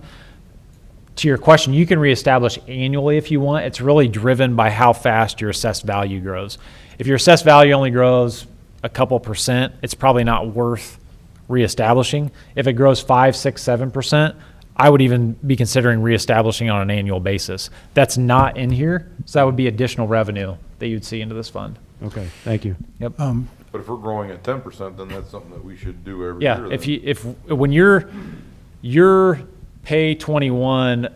To your question, you can reestablish annually if you want. It's really driven by how fast your assessed value grows. If your assessed value only grows a couple percent, it's probably not worth reestablishing. If it grows 5, 6, 7%, I would even be considering reestablishing on an annual basis. That's not in here, so that would be additional revenue that you'd see into this fund. Okay, thank you. Yep. But if we're growing at 10%, then that's something that we should do every year. Yeah, when your pay 21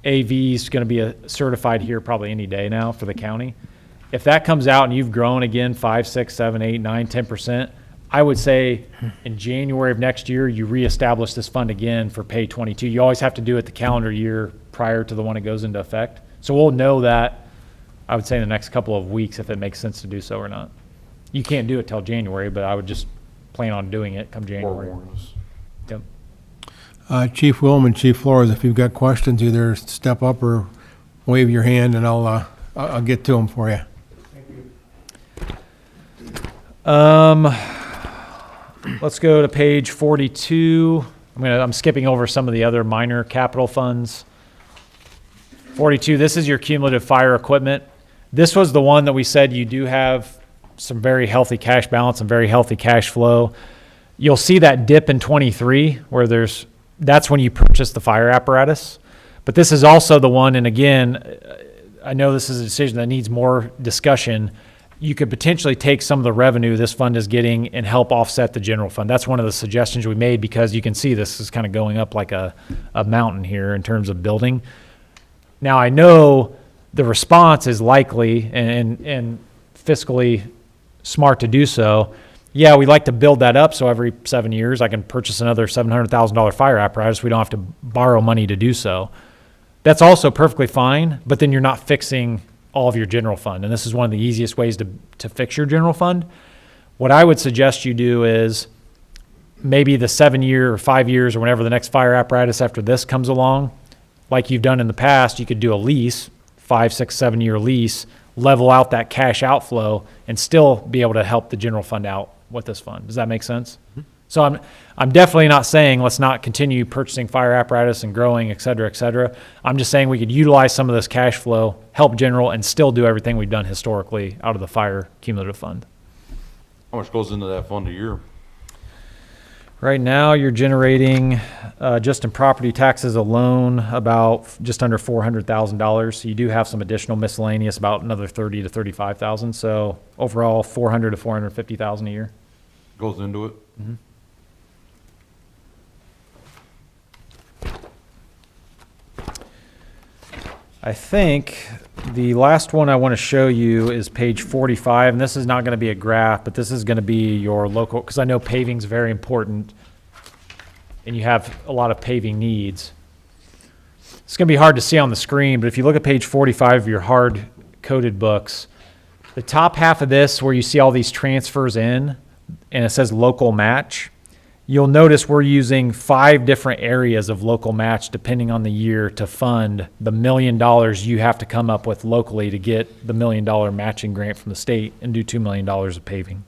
AV is going to be certified here probably any day now for the county. If that comes out and you've grown again 5, 6, 7, 8, 9, 10%, I would say in January of next year, you reestablish this fund again for pay 22. You always have to do it the calendar year prior to the one it goes into effect. So we'll know that, I would say in the next couple of weeks, if it makes sense to do so or not. You can't do it till January, but I would just plan on doing it come January. Yep. Chief Willem and Chief Flores, if you've got questions, either step up or wave your hand and I'll get to them for you. Let's go to page 42. I'm skipping over some of the other minor capital funds. 42, this is your cumulative fire equipment. This was the one that we said you do have some very healthy cash balance and very healthy cash flow. You'll see that dip in 23 where that's when you purchase the fire apparatus. But this is also the one, and again, I know this is a decision that needs more discussion. You could potentially take some of the revenue this fund is getting and help offset the general fund. That's one of the suggestions we made because you can see this is kind of going up like a mountain here in terms of building. Now, I know the response is likely and fiscally smart to do so. Yeah, we like to build that up so every 7 years I can purchase another $700,000 fire apparatus. We don't have to borrow money to do so. That's also perfectly fine, but then you're not fixing all of your general fund. And this is one of the easiest ways to fix your general fund. What I would suggest you do is maybe the 7 year or 5 years or whenever the next fire apparatus after this comes along, like you've done in the past, you could do a lease, 5, 6, 7 year lease, level out that cash outflow and still be able to help the general fund out with this fund. Does that make sense? Mm-hmm. So I'm definitely not saying let's not continue purchasing fire apparatus and growing, et cetera, et cetera. I'm just saying we could utilize some of this cash flow, help general, and still do everything we've done historically out of the fire cumulative fund. How much goes into that fund a year? Right now, you're generating, just in property taxes alone, about just under $400,000. So you do have some additional miscellaneous, about another $30,000 to $35,000. So overall, $400,000 to $450,000 a year. Goes into it? Mm-hmm. I think the last one I want to show you is page 45, and this is not going to be a graph, but this is going to be your local, because I know paving is very important, and you have a lot of paving needs. It's going to be hard to see on the screen, but if you look at page 45 of your hard-coded books, the top half of this, where you see all these transfers in, and it says local match, you'll notice we're using 5 different areas of local match depending on the year to fund the $1 million you have to come up with locally to get the $1 million matching grant from the state and do $2 million of paving.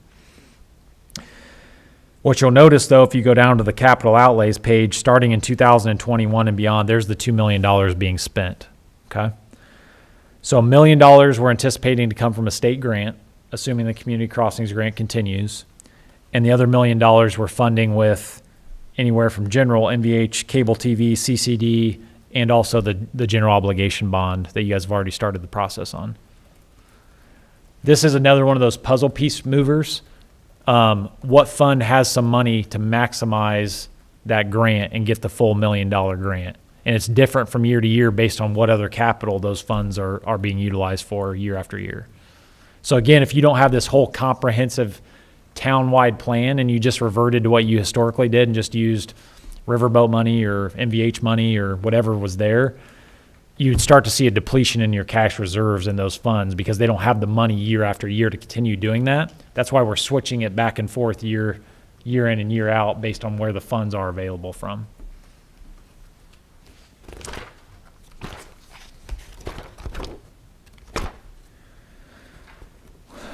What you'll notice, though, if you go down to the capital outlays page, starting in 2021 and beyond, there's the $2 million being spent, okay? So $1 million we're anticipating to come from a state grant, assuming the community crossings grant continues. And the other $1 million we're funding with anywhere from general, MVH, cable TV, CCD, and also the general obligation bond that you guys have already started the process on. This is another one of those puzzle piece movers. What fund has some money to maximize that grant and get the full $1 million grant? And it's different from year to year based on what other capital those funds are being utilized for year after year. So again, if you don't have this whole comprehensive town-wide plan and you just reverted to what you historically did and just used riverboat money or MVH money or whatever was there, you'd start to see a depletion in your cash reserves in those funds because they don't have the money year after year to continue doing that. That's why we're switching it back and forth year in and year out based on where the funds are available from.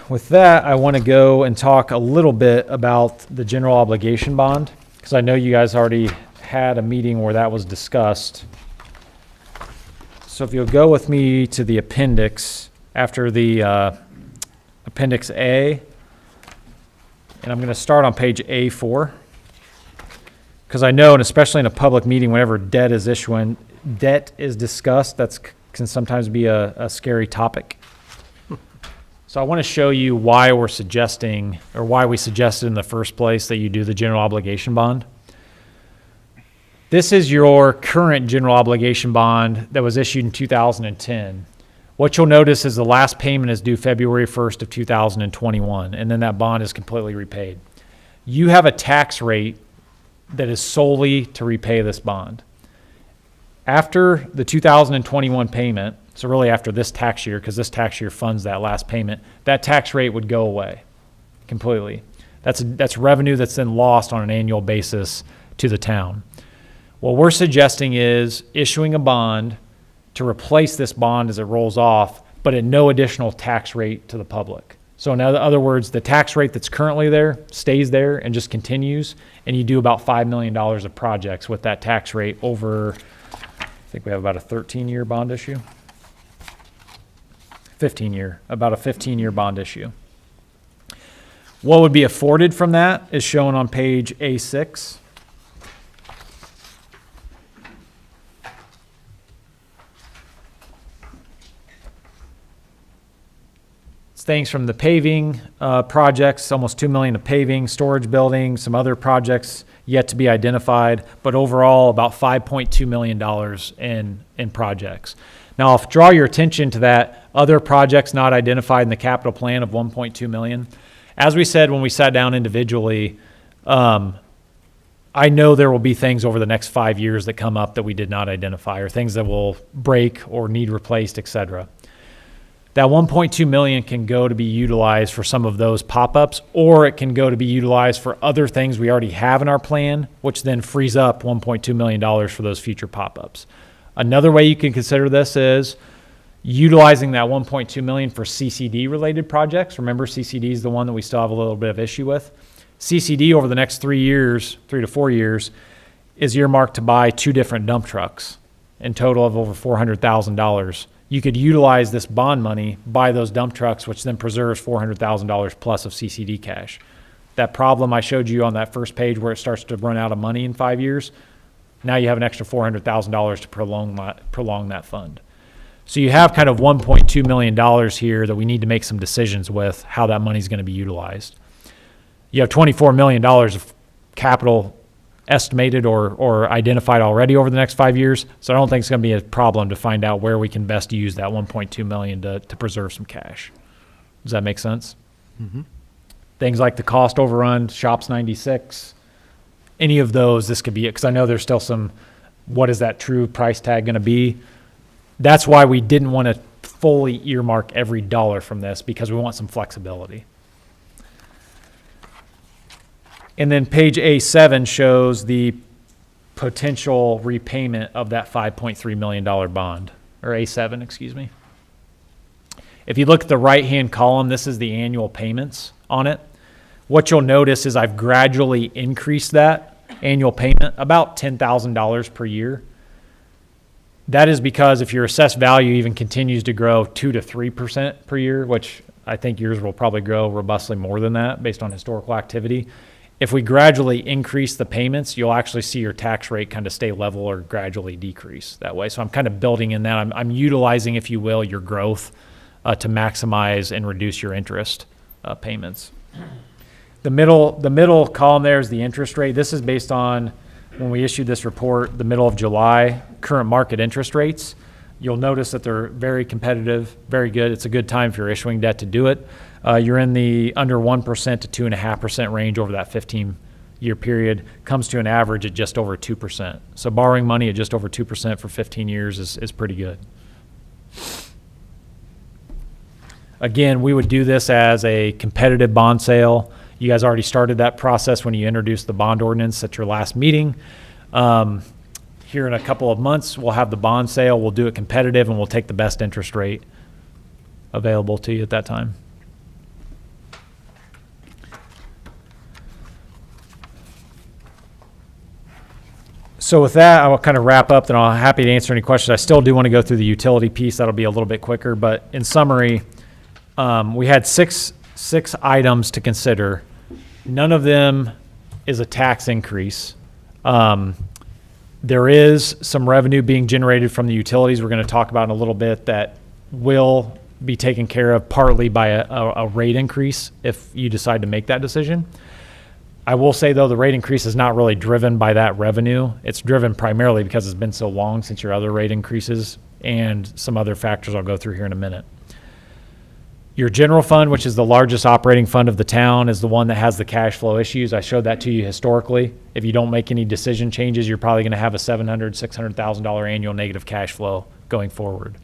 With that, I want to go and talk a little bit about the general obligation bond, because I know you guys already had a meeting where that was discussed. So if you'll go with me to the appendix after the Appendix A, and I'm going to start on page A4, because I know, and especially in a public meeting, whenever debt is discussed, that can sometimes be a scary topic. So I want to show you why we're suggesting, or why we suggested in the first place that you do the general obligation bond. This is your current general obligation bond that was issued in 2010. What you'll notice is the last payment is due February 1st of 2021, and then that bond is completely repaid. You have a tax rate that is solely to repay this bond. After the 2021 payment, so really after this tax year, because this tax year funds that last payment, that tax rate would go away completely. That's revenue that's then lost on an annual basis to the town. What we're suggesting is issuing a bond to replace this bond as it rolls off, but at no additional tax rate to the public. So in other words, the tax rate that's currently there stays there and just continues, and you do about $5 million of projects with that tax rate over, I think we have about a 13-year bond issue. 15-year, about a 15-year bond issue. What would be afforded from that is shown on page A6. It's things from the paving projects, almost $2 million of paving, storage building, some other projects yet to be identified, but overall about $5.2 million in projects. Now, I'll draw your attention to that other projects not identified in the capital plan of $1.2 million. As we said when we sat down individually, I know there will be things over the next 5 years that come up that we did not identify, or things that will break or need replaced, et cetera. That $1.2 million can go to be utilized for some of those pop-ups, or it can go to be utilized for other things we already have in our plan, which then frees up $1.2 million for those future pop-ups. Another way you can consider this is utilizing that $1.2 million for CCD related projects. Remember, CCD is the one that we still have a little bit of issue with. CCD over the next 3 to 4 years, is earmarked to buy 2 different dump trucks, in total of over $400,000. You could utilize this bond money, buy those dump trucks, which then preserves $400,000 plus of CCD cash. That problem I showed you on that first page where it starts to run out of money in 5 years, now you have an extra $400,000 to prolong that fund. So you have kind of $1.2 million here that we need to make some decisions with how that money is going to be utilized. You have $24 million of capital estimated or identified already over the next 5 years, so I don't think it's going to be a problem to find out where we can best use that $1.2 million to preserve some cash. Does that make sense? Mm-hmm. Things like the cost overrun, Shops 96, any of those, this could be it, because I know there's still some, what is that true price tag going to be? That's why we didn't want to fully earmark every dollar from this, because we want some flexibility. And then page A7 shows the potential repayment of that $5.3 million bond, or A7, excuse me. If you look at the right-hand column, this is the annual payments on it. What you'll notice is I've gradually increased that annual payment about $10,000 per year. That is because if your assessed value even continues to grow 2 to 3% per year, which I think yours will probably grow robustly more than that based on historical activity, if we gradually increase the payments, you'll actually see your tax rate kind of stay level or gradually decrease that way. So I'm kind of building in that. I'm utilizing, if you will, your growth to maximize and reduce your interest payments. The middle column there is the interest rate. This is based on when we issued this report, the middle of July, current market interest rates. You'll notice that they're very competitive, very good. It's a good time if you're issuing debt to do it. You're in the under 1% to 2.5% range over that year period comes to an average at just over 2%. So borrowing money at just over 2% for 15 years is pretty good. Again, we would do this as a competitive bond sale. You guys already started that process when you introduced the bond ordinance at your last meeting. Here in a couple of months, we'll have the bond sale. We'll do it competitive, and we'll take the best interest rate available to you at that time. So with that, I will kind of wrap up, then I'm happy to answer any questions. I still do want to go through the utility piece. That'll be a little bit quicker. But in summary, we had six items to consider. None of them is a tax increase. There is some revenue being generated from the utilities we're going to talk about in a little bit that will be taken care of partly by a rate increase if you decide to make that decision. I will say, though, the rate increase is not really driven by that revenue. It's driven primarily because it's been so long since your other rate increases and some other factors I'll go through here in a minute. Your general fund, which is the largest operating fund of the town, is the one that has the cash flow issues. I showed that to you historically. If you don't make any decision changes, you're probably going to have a $700,000, $600,000 annual negative cash flow going forward.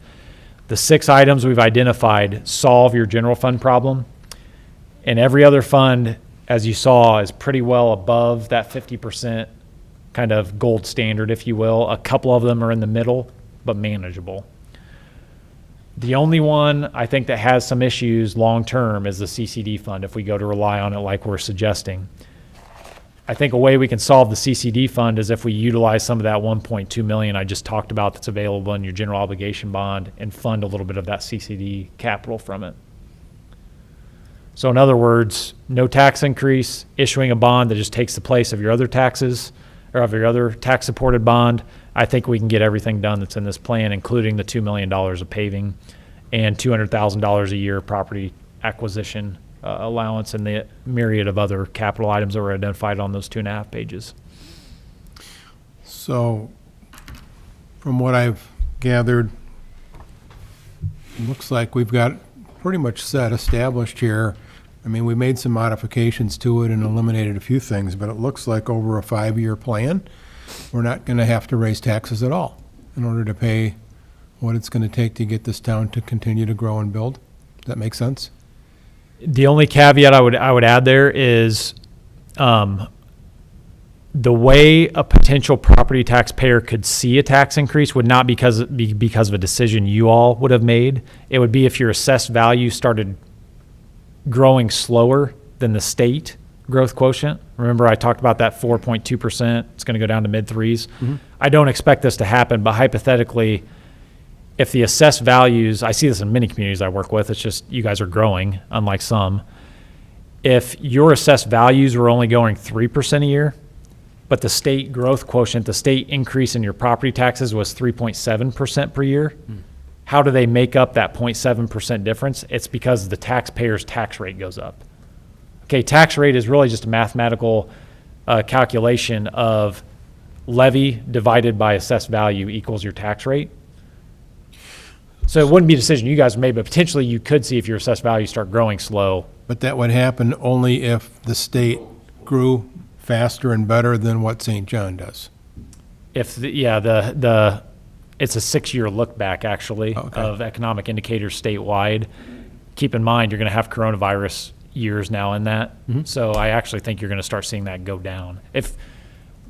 The 6 items we've identified solve your general fund problem, and every other fund, as you saw, is pretty well above that 50% kind of gold standard, if you will. A couple of them are in the middle, but manageable. The only one I think that has some issues long-term is the CCD fund, if we go to rely on it like we're suggesting. I think a way we can solve the CCD fund is if we utilize some of that $1.2 million I just talked about that's available in your general obligation bond and fund a little bit of that CCD capital from it. So in other words, no tax increase, issuing a bond that just takes the place of your other taxes or of your other tax-supported bond. I think we can get everything done that's in this plan, including the $2 million of paving and $200,000 a year property acquisition allowance and the myriad of other capital items that were identified on those 2.5 pages. So, from what I've gathered, it looks like we've got pretty much established here. I mean, we made some modifications to it and eliminated a few things, but it looks like over a 5-year plan, we're not going to have to raise taxes at all in order to pay what it's going to take to get this town to continue to grow and build. Does that make sense? The only caveat I would add there is the way a potential property taxpayer could see a tax increase would not be because of a decision you all would have made. It would be if your assessed value started growing slower than the state growth quotient. Remember, I talked about that 4.2%. It's going to go down to mid-3s. Mm-hmm. I don't expect this to happen, but hypothetically, if the assessed values, I see this in many communities I work with, it's just you guys are growing, unlike some. If your assessed values were only going 3% a year, but the state growth quotient, the state increase in your property taxes was 3.7% per year, how do they make up that 0.7% difference? It's because the taxpayer's tax rate goes up. Okay, tax rate is really just a mathematical calculation of levy divided by assessed value equals your tax rate. So it wouldn't be a decision you guys made, but potentially you could see if your assessed values start growing slow. But that would happen only if the state grew faster and better than what St. John does. If it's a 6-year look back actually of economic indicators statewide. Keep in mind you're going to have coronavirus years now in that. Mm-hmm. So I actually think you're going to start seeing that go down. If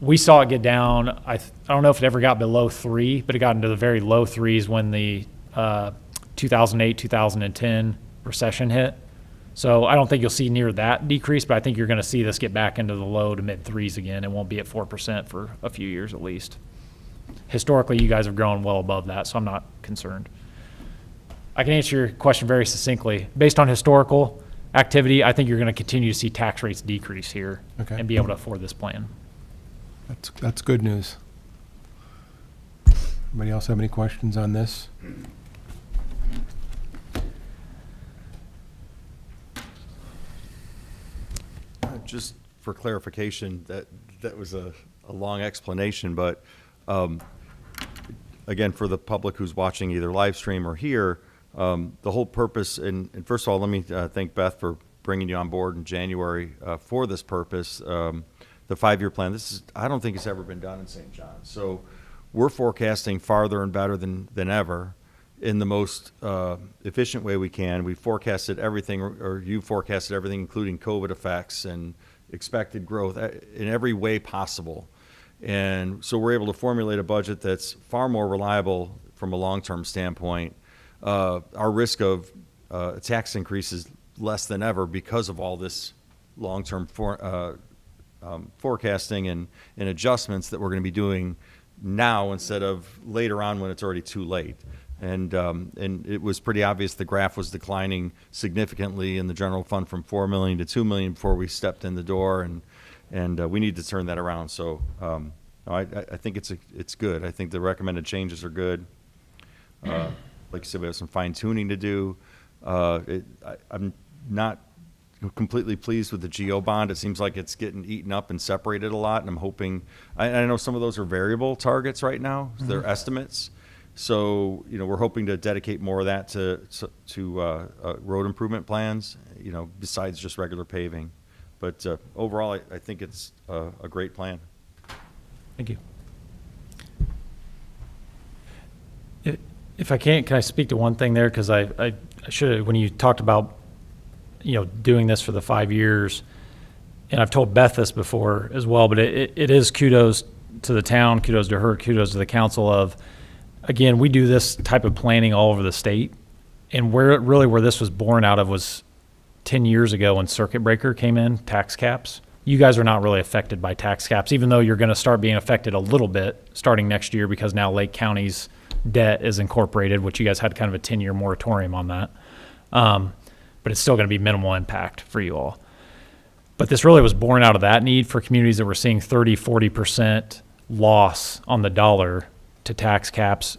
we saw it get down, I don't know if it ever got below 3, but it got into the very low 3s when the 2008, 2010 recession hit. So I don't think you'll see near that decrease, but I think you're going to see this get back into the low to mid 3s again. It won't be at 4% for a few years at least. Historically, you guys have grown well above that, so I'm not concerned. I can answer your question very succinctly. Based on historical activity, I think you're going to continue to see tax rates decrease here and be able to afford this plan. That's good news. Anybody else have any questions on this? Just for clarification, that was a long explanation, but again, for the public who's watching either live stream or here, the whole purpose, and first of all, let me thank Beth for bringing you on board in January for this purpose. the 5-year plan. I don't think it's ever been done in St. John. So we're forecasting farther and better than ever in the most efficient way we can. We forecasted everything, or you forecasted everything, including COVID effects and expected growth in every way possible. And so we're able to formulate a budget that's far more reliable from a long-term standpoint. Our risk of tax increase is less than ever because of all this long-term forecasting and adjustments that we're going to be doing now instead of later on when it's already too late. And it was pretty obvious the graph was declining significantly in the general fund from 4 million to 2 million before we stepped in the door, and we need to turn that around. So I think it's good. I think the recommended changes are good. Like you said, we have some fine tuning to do. I'm not completely pleased with the GO bond. It seems like it's getting eaten up and separated a lot, and I'm hoping, I know some of those are variable targets right now, they're estimates. So, we're hoping to dedicate more of that to road improvement plans, besides just regular paving. But overall, I think it's a great plan. Thank you. If I can I speak to one thing there? Because I should have, when you talked about, doing this for the 5 years, and I've told Beth this before as well, but it is kudos to the town, kudos to her, kudos to the council of, again, we do this type of planning all over the state. And where this was born out of was 10 years ago when circuit breaker came in, tax caps. You guys are not really affected by tax caps, even though you're going to start being affected a little bit starting next year because now Lake County's debt is incorporated, which you guys had kind of a 10-year moratorium on that. But it's still going to be minimal impact for you all. But this really was born out of that need for communities that were seeing 30, 40% loss on the dollar to tax caps,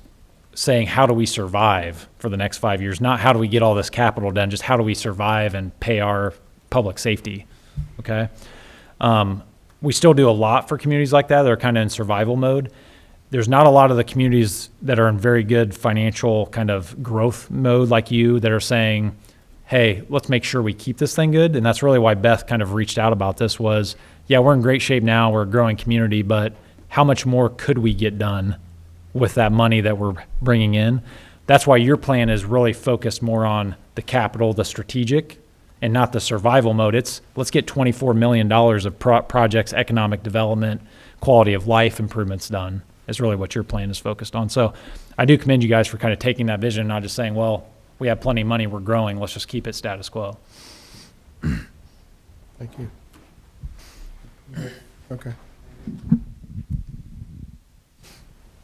saying, how do we survive for the next 5 years? Not how do we get all this capital done, just how do we survive and pay our public safety, okay? We still do a lot for communities like that are kind of in survival mode. There's not a lot of the communities that are in very good financial kind of growth mode like you that are saying, hey, let's make sure we keep this thing good. And that's really why Beth kind of reached out about this was, yeah, we're in great shape now, we're a growing community, but how much more could we get done with that money that we're bringing in? That's why your plan is really focused more on the capital, the strategic, and not the survival mode. It's let's get $24 million of projects, economic development, quality of life improvements done is really what your plan is focused on. So I do commend you guys for kind of taking that vision, not just saying, well, we have plenty of money, we're growing, let's just keep it status quo. Thank you. Okay.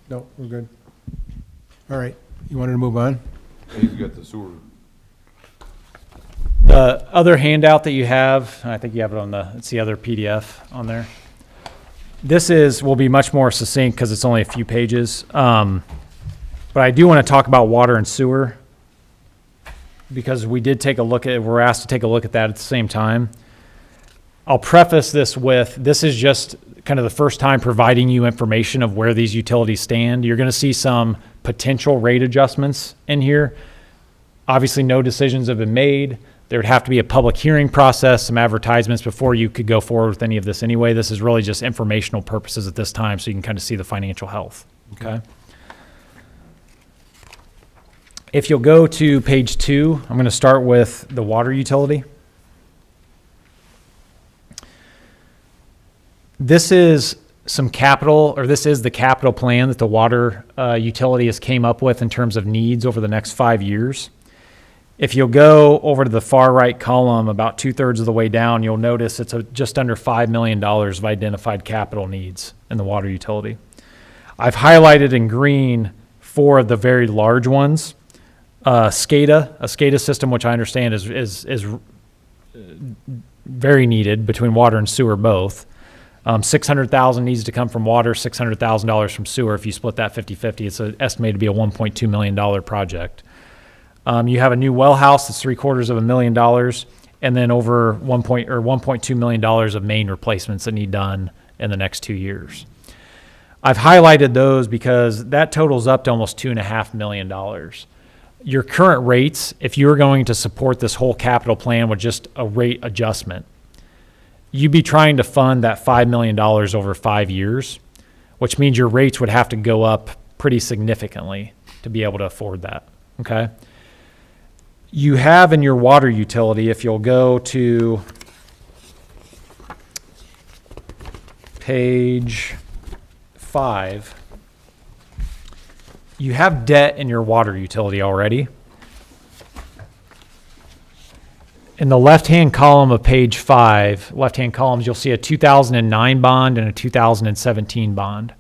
No, we're good. All right, you wanted to move on? He's got the sewer. The other handout that you have, and I think you have it it's the other PDF on there. This will be much more succinct because it's only a few pages. But I do want to talk about water and sewer because we're asked to take a look at that at the same time. I'll preface this with, this is just kind of the first time providing you information of where these utilities stand. You're going to see some potential rate adjustments in here. Obviously, no decisions have been made. There would have to be a public hearing process, some advertisements before you could go forward with any of this anyway. This is really just informational purposes at this time so you can kind of see the financial health, okay? If you'll go to page 2, I'm going to start with the water utility. This is the capital plan that the water utility has came up with in terms of needs over the next 5 years. If you'll go over to the far right column, about 2/3 of the way down, you'll notice it's just under $5 million of identified capital needs in the water utility. I've highlighted in green 4 of the very large ones. A SCADA system, which I understand is very needed between water and sewer both. $600,000 needs to come from water, $600,000 from sewer. If you split that 50-50, it's estimated to be a $1.2 million project. You have a new well house that's $750,000, and then over $1.2 million of main replacements that need done in the next 2 years. I've highlighted those because that totals up to almost $2.5 million. Your current rates, if you're going to support this whole capital plan with just a rate adjustment, you'd be trying to fund that $5 million over 5 years, which means your rates would have to go up pretty significantly to be able to afford that, okay? You have in your water utility, if you'll go to page 5, you have debt in your water utility already. In the left-hand column of page 5, left-hand columns, you'll see a 2009 bond and a 2017 bond.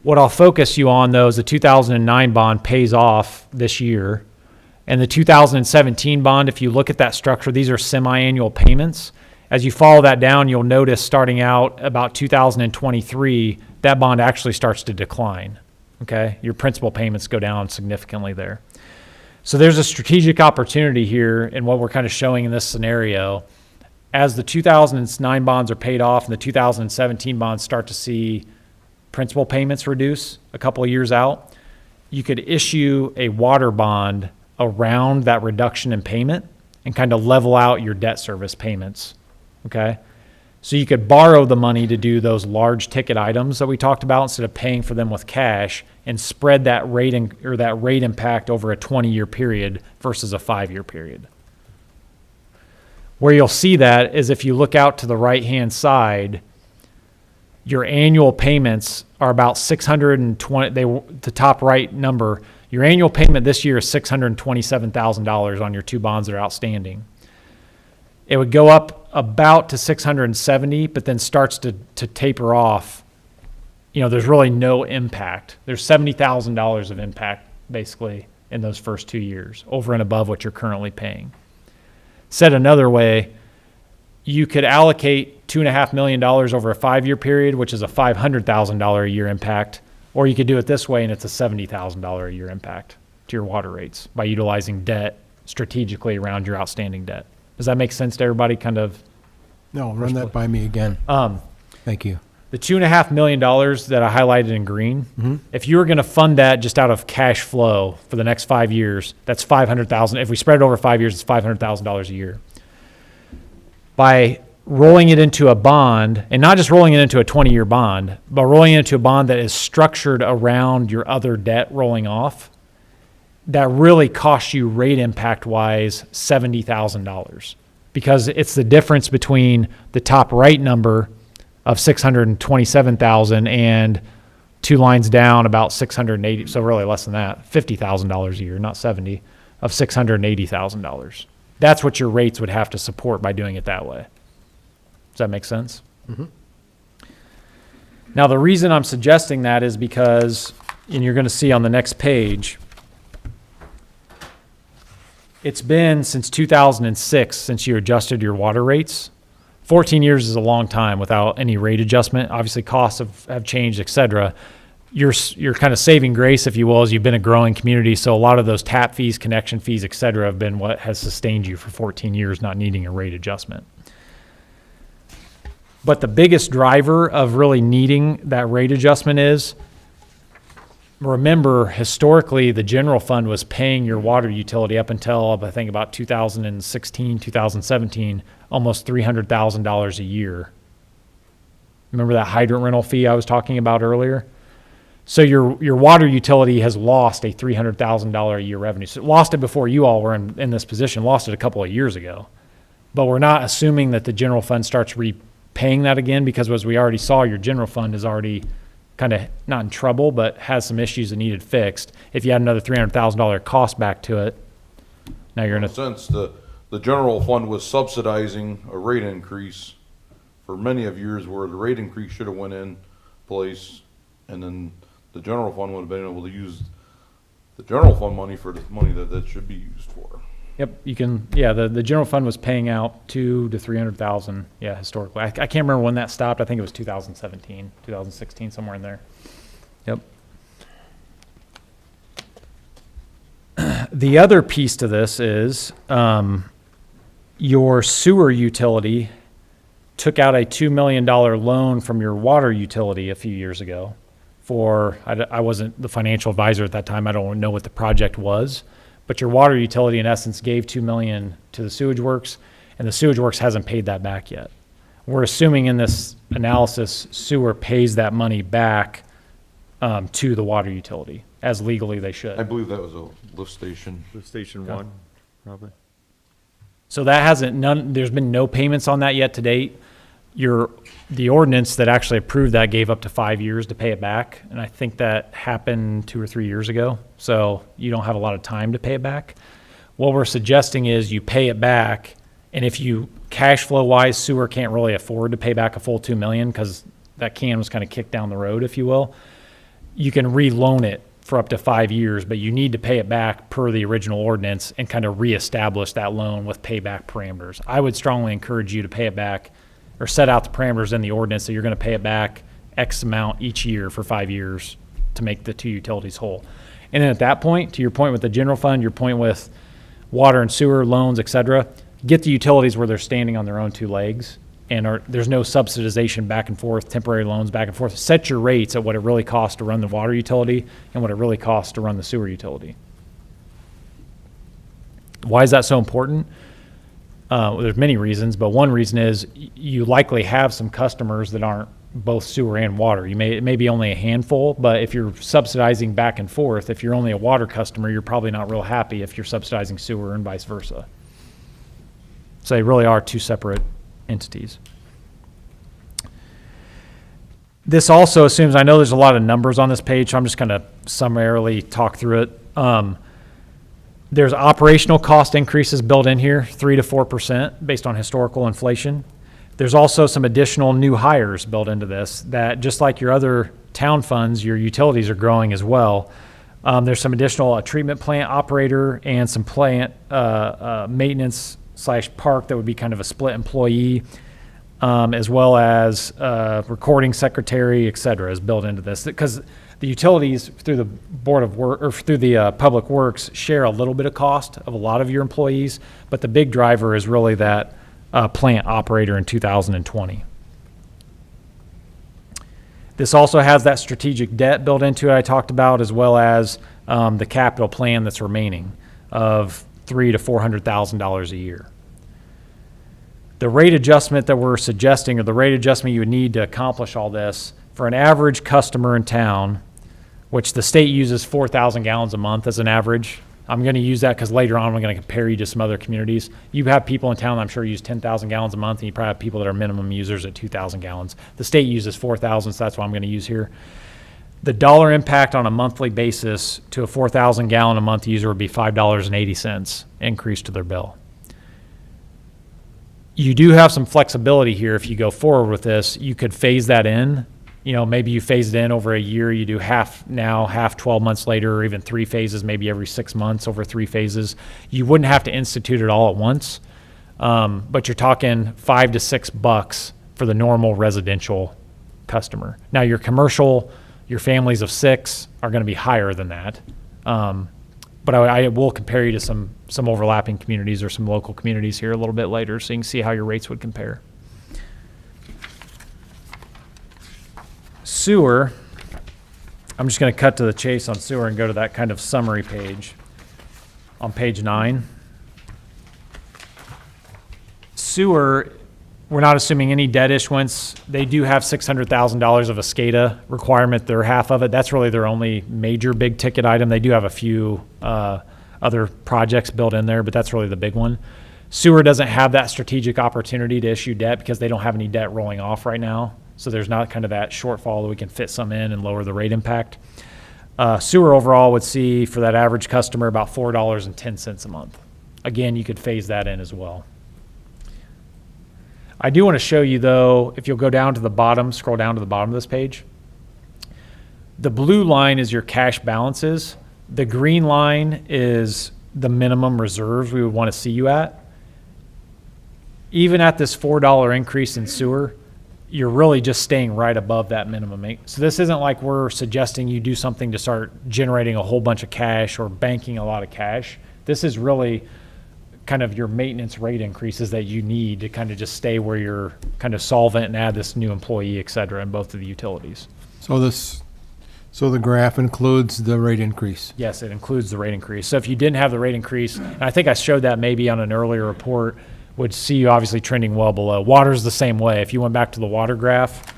What I'll focus you on, though, is the 2009 bond pays off this year. And the 2017 bond, if you look at that structure, these are semi-annual payments. As you follow that down, you'll notice starting out about 2023, that bond actually starts to decline, okay? Your principal payments go down significantly there. So there's a strategic opportunity here in what we're kind of showing in this scenario. As the 2009 bonds are paid off and the 2017 bonds start to see principal payments reduce a couple of years out, you could issue a water bond around that reduction in payment and kind of level out your debt service payments, okay? So you could borrow the money to do those large ticket items that we talked about instead of paying for them with cash, and spread that rate that rate impact over a 20-year period versus a 5-year period. Where you'll see that is if you look out to the right-hand side, your annual payments are about $620. The top right number, your annual payment this year is $627,000 on your two bonds that are outstanding. It would go up about to 670, but then starts to taper off. You know, there's really no impact. There's $70,000 of impact basically in those first 2 years over and above what you're currently paying. Said another way, you could allocate $2.5 million over a 5-year period, which is a $500,000 a year impact, or you could do it this way and it's a $70,000 a year impact to your water rates by utilizing debt strategically around your outstanding debt. Does that make sense to everybody? Kind of. No, run that by me again. Thank you. The $2.5 million that I highlighted in green, if you were going to fund that just out of cash flow for the next 5 years, that's $500,000. If we spread it over 5 years, it's $500,000 a year. By rolling it into a bond, and not just rolling it into a 20-year bond, but rolling it into a bond that is structured around your other debt rolling off, that really costs you rate impact-wise $70,000, because it's the difference between the top right number of $627,000 and 2 lines down about $680, so really less than that, $50,000 a year, not 70, of $680,000. That's what your rates would have to support by doing it that way. Does that make sense? Now, the reason I'm suggesting that is because, and you're going to see on the next page, it's been since 2006 since you adjusted your water rates. 14 years is a long time without any rate adjustment. Obviously, costs have changed, et cetera. You're kind of saving grace, if you will, as you've been a growing community. So a lot of those tap fees, connection fees, et cetera, have been what has sustained you for 14 years, not needing a rate adjustment. But the biggest driver of really needing that rate adjustment is, remember, historically, the general fund was paying your water utility up until, I think, about 2016, 2017, almost $300,000 a year. Remember that hydrant rental fee I was talking about earlier? So your water utility has lost a $300,000 a year revenue. So it lost it before you all were in this position, lost it a couple of years ago. But we're not assuming that the general fund starts repaying that again, because as we already saw, your general fund is already kind of not in trouble, but has some issues that needed fixed. If you add another $300,000 cost back to it, now you're in a... Since the general fund was subsidizing a rate increase for many of years, where the rate increase should have went in place, and then the general fund would have been able to use the general fund money for the money that should be used for. Yep, you can, yeah, the general fund was paying out $200,000 to $300,000, yeah, historically. I can't remember when that stopped. I think it was 2017, 2016, somewhere in there. Yep. The other piece to this is your sewer utility took out a $2 million loan from your water utility a few years ago for, I wasn't the financial advisor at that time. I don't know what the project was. But your water utility, in essence, gave $2 million to the sewage works, and the sewage works hasn't paid that back yet. We're assuming in this analysis, sewer pays that money back to the water utility, as legally they I should. believe that was a lift station. Station 1, probably. So there's been no payments on that yet to date. The ordinance that actually approved that gave up to 5 years to pay it back, and I think that happened 2 or 3 years ago, so you don't have a lot of time to pay it back. What we're suggesting is you pay it back, and if you, cash flow wise, sewer can't really afford to pay back a full 2 million, because that can was kind of kicked down the road, if you will. You can re-loan it for up to 5 years, but you need to pay it back per the original ordinance and kind of reestablish that loan with payback parameters. I would strongly encourage you to pay it back, or set out the parameters in the ordinance that you're going to pay it back X amount each year for 5 years to make the two utilities whole. And then at that point, to your point with the general fund, your point with water and sewer loans, et cetera, get the utilities where they're standing on their own two legs, and there's no subsidization back and forth, temporary loans back and forth. Set your rates at what it really costs to run the water utility and what it really costs to run the sewer utility. Why is that so important? Well, there's many reasons, but one reason is you likely have some customers that aren't both sewer and water. It may be only a handful, but if you're subsidizing back and forth, if you're only a water customer, you're probably not real happy if you're subsidizing sewer and vice versa. So they really are two separate entities. This also assumes, I know there's a lot of numbers on this page, so I'm just going to summarily talk through it. There's operational cost increases built in here, 3 to 4% based on historical inflation. There's also some additional new hires built into this that, just like your other town funds, your utilities are growing as well. There's some additional treatment plant operator and some plant maintenance / park that would be kind of a split employee, as well as recording secretary, et cetera, is built into this. Because the utilities through the Board of Work, or through the Public Works, share a little bit of cost of a lot of your employees, but the big driver is really that plant operator in 2020. This also has that strategic debt built into it I talked about, as well as the capital plan that's remaining of $300,000 to $400,000 a year. The rate adjustment that we're suggesting, or the rate adjustment you would need to accomplish all this, for an average customer in town, which the state uses 4,000 gallons a month as an average. I'm going to use that because later on I'm going to compare you to some other communities. You have people in town that I'm sure use 10,000 gallons a month, and you probably have people that are minimum users at 2,000 gallons. The state uses 4,000, so that's what I'm going to use here. The dollar impact on a monthly basis to a 4,000 gallon a month user would be $5.80 increase to their bill. You do have some flexibility here. If you go forward with this, you could phase that in. You know, maybe you phase it in over a year. You do half now, half 12 months later, or even 3 phases, maybe every 6 months over 3 phases. You wouldn't have to institute it all at once, but you're talking $5 to $6 for the normal residential customer. Now, your commercial, your families of 6 are going to be higher than that. But I will compare you to some overlapping communities or some local communities here a little bit later, so you can see how your rates would compare. Sewer, I'm just going to cut to the chase on sewer and go to that kind of summary page on page 9. Sewer, we're not assuming any debt issuance. They do have $600,000 of a SCADA requirement. They're half of it. That's really their only major big ticket item. They do have a few other projects built in there, but that's really the big one. Sewer doesn't have that strategic opportunity to issue debt because they don't have any debt rolling off right now. So there's not kind of that shortfall that we can fit some in and lower the rate impact. Sewer overall would see for that average customer about $4.10 a month. Again, you could phase that in as well. I do want to show you, though, if you'll go down to the bottom, scroll down to the bottom of this page. The blue line is your cash balances. The green line is the minimum reserves we would want to see you at. Even at this $4 increase in sewer, you're really just staying right above that minimum. So this isn't like we're suggesting you do something to start generating a whole bunch of cash or banking a lot of cash. This is really kind of your maintenance rate increases that you need to kind of just stay where you're kind of solvent and add this new employee, et cetera, in both of the utilities. So the graph includes the rate increase. Yes, it includes the rate increase. So if you didn't have the rate increase, and I think I showed that maybe on an earlier report, would see you obviously trending well below. Water's the same way. If you went back to the water graph,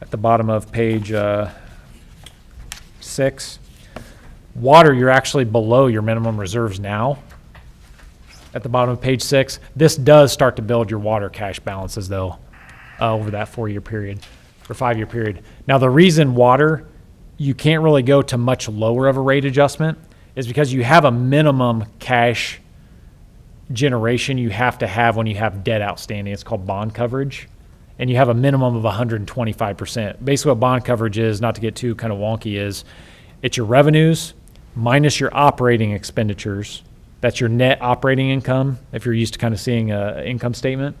at the bottom of page 6, water, you're actually below your minimum reserves now. At the bottom of page 6, this does start to build your water cash balances, though, over that 4-year period or 5-year period. Now, the reason water, you can't really go to much lower of a rate adjustment is because you have a minimum cash generation you have to have when you have debt outstanding. It's called bond coverage. And you have a minimum of 125%. Basically, what bond coverage is, not to get too kind of wonky, is it's your revenues minus your operating expenditures. That's your net operating income, if you're used to kind of seeing an income statement.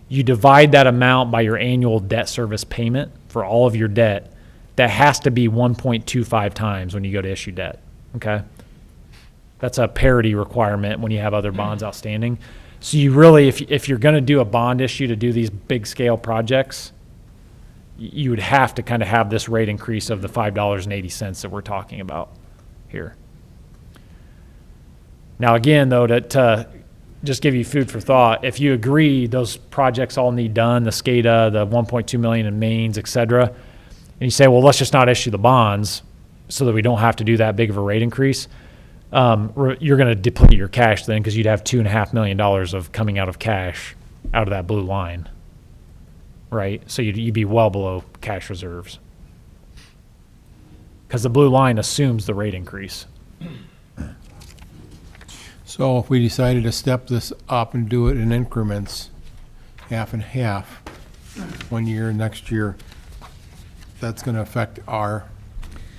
You divide that amount by your annual debt service payment for all of your debt. That has to be 1.25 times when you go to issue debt, okay? That's a parity requirement when you have other bonds outstanding. So you really, if you're going to do a bond issue to do these big scale projects, you would have to kind of have this rate increase of the $5.80 that we're talking about here. Now, again, though, to just give you food for thought, if you agree those projects all need done, the SCADA, the 1.2 million in mains, et cetera, and you say, well, let's just not issue the bonds so that we don't have to do that big of a rate increase, you're going to deplete your cash then, because you'd have $2.5 million of coming out of cash out of that blue line, right? So you'd be well below cash reserves, because the blue line assumes the rate increase. So if we decided to step this up and do it in increments, half and half, 1 year, next year, that's going to affect our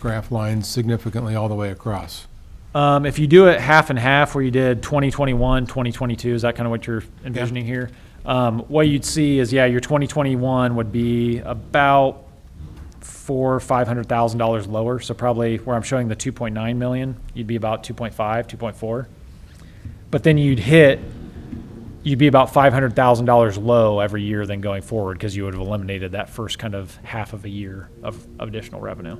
graph lines significantly all the way across. If you do it half and half, where you did 2021, 2022, is that kind of what you're envisioning here? What you'd see is, yeah, your 2021 would be about $400,000 or $500,000 lower. So probably where I'm showing the 2.9 million, you'd be about 2.5, 2.4. But then you'd be about $500,000 low every year then going forward, because you would have eliminated that first kind of half of a year of additional revenue.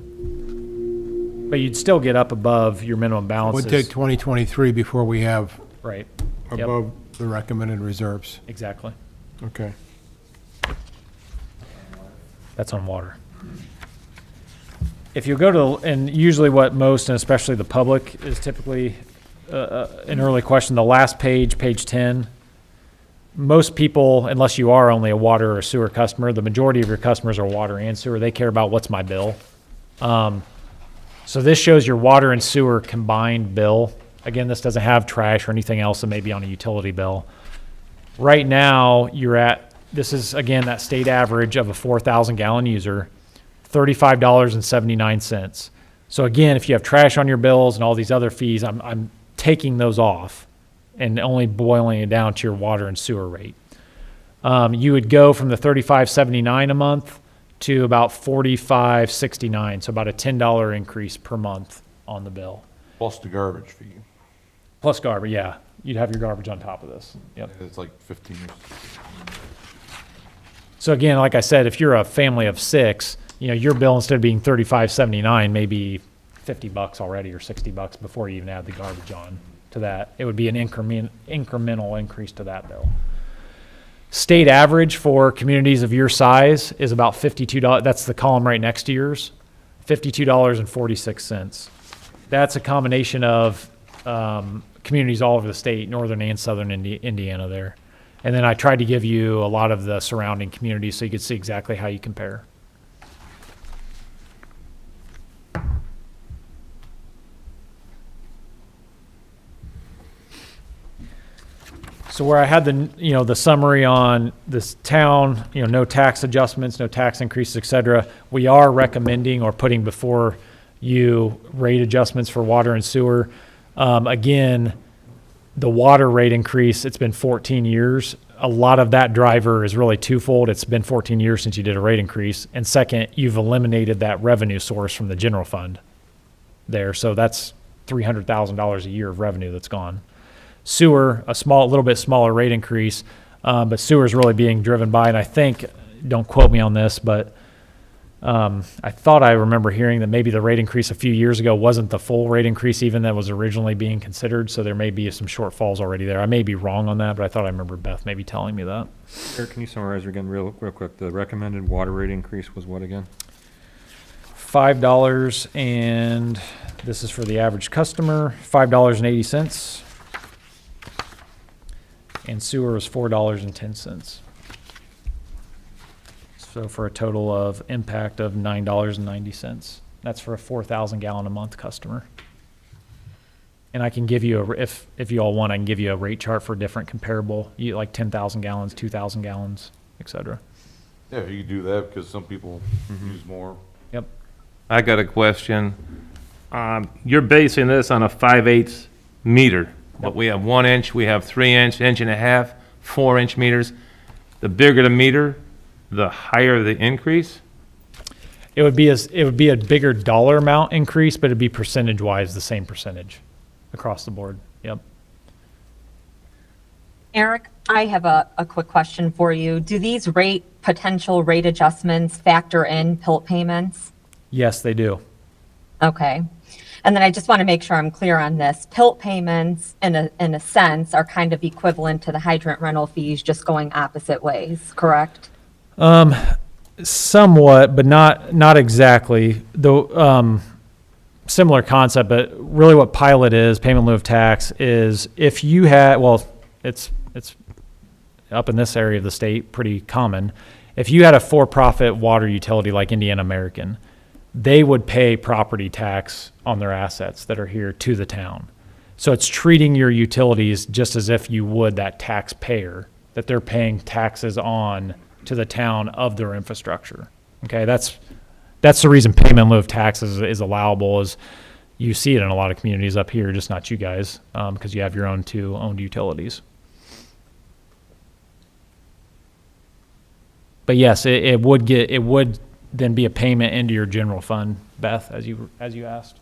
But you'd still get up above your minimum It balances. would take 2023 before we have Right. Yep. above the recommended reserves. Exactly. Okay. That's on water. If you go to, and usually what most, and especially the public, is typically an early question, the last page, page 10, most people, unless you are only a water or sewer customer, the majority of your customers are water and sewer. They care about what's my bill. So this shows your water and sewer combined bill. Again, this doesn't have trash or anything else that may be on a utility bill. Right now, this is, again, that state average of a 4,000 gallon user, $35.79. So again, if you have trash on your bills and all these other fees, I'm taking those off and only boiling it down to your water and sewer rate. You would go from the $35.79 a month to about $45.69, so about a $10 increase per month on the bill. Plus the garbage fee. Plus garbage, yeah. You'd have your garbage on top of this. Yep. It's like 15. So again, like I said, if you're a family of 6, your bill, instead of being $35.79, may be $50 already or $60 before you even add the garbage on to that. It would be an incremental increase to that bill. State average for communities of your size is about $52. That's the column right next to yours, $52.46. That's a combination of communities all over the state, northern and southern Indiana there. And then I tried to give you a lot of the surrounding communities so you could see exactly how you compare. So where I had the summary on this town, no tax adjustments, no tax increases, et cetera, we are recommending or putting before you rate adjustments for water and sewer. Again, the water rate increase, it's been 14 years. A lot of that driver is really twofold. It's been 14 years since you did a rate increase. And second, you've eliminated that revenue source from the general fund there. So that's $300,000 a year of revenue that's gone. Sewer, a little bit smaller rate increase, but sewer is really being driven by, and I think, don't quote me on this, but I thought I remember hearing that maybe the rate increase a few years ago wasn't the full rate increase even that was originally being considered, so there may be some shortfalls already there. I may be wrong on that, but I thought I remember Beth maybe telling me that. Eric, can you summarize again real quick? The recommended water rate increase was what again? $5, and this is for the average customer, $5.80. And sewer is $4.10. So for a total of impact of $9.90. That's for a 4,000 gallon a month customer. And I can give you if you all want, I can give you a rate chart for different comparable, like 10,000 gallons, 2,000 gallons, et cetera. Yeah, you can do that because some people use more. Yep. I got a question. You're basing this on a 5/8 meter, but we have 1 inch, we have 3 inch, inch and a half, 4 inch meters. The bigger the meter, the higher the increase. It would be a bigger dollar amount increase, but it'd be percentage wise the same percentage across the board. Yep. Eric, I have a quick question for you. Do these potential rate adjustments factor in PILT payments? Yes, they do. Okay. And then I just want to make sure I'm clear on this. PILT payments, in a sense, are kind of equivalent to the hydrant rental fees, just going opposite ways, correct? Somewhat, but not exactly. Though similar concept, but really what pilot is, payment in lieu of tax, is if you had, it's up in this area of the state, pretty common. If you had a for-profit water utility like Indiana American, they would pay property tax on their assets that are here to the town. So it's treating your utilities just as if you would that taxpayer, that they're paying taxes on to the town of their infrastructure. Okay, that's the reason payment in lieu of taxes is allowable. Is you see it in a lot of communities up here, just not you guys, because you have your own two owned utilities. But yes, it would then be a payment into your general fund, Beth, as you asked.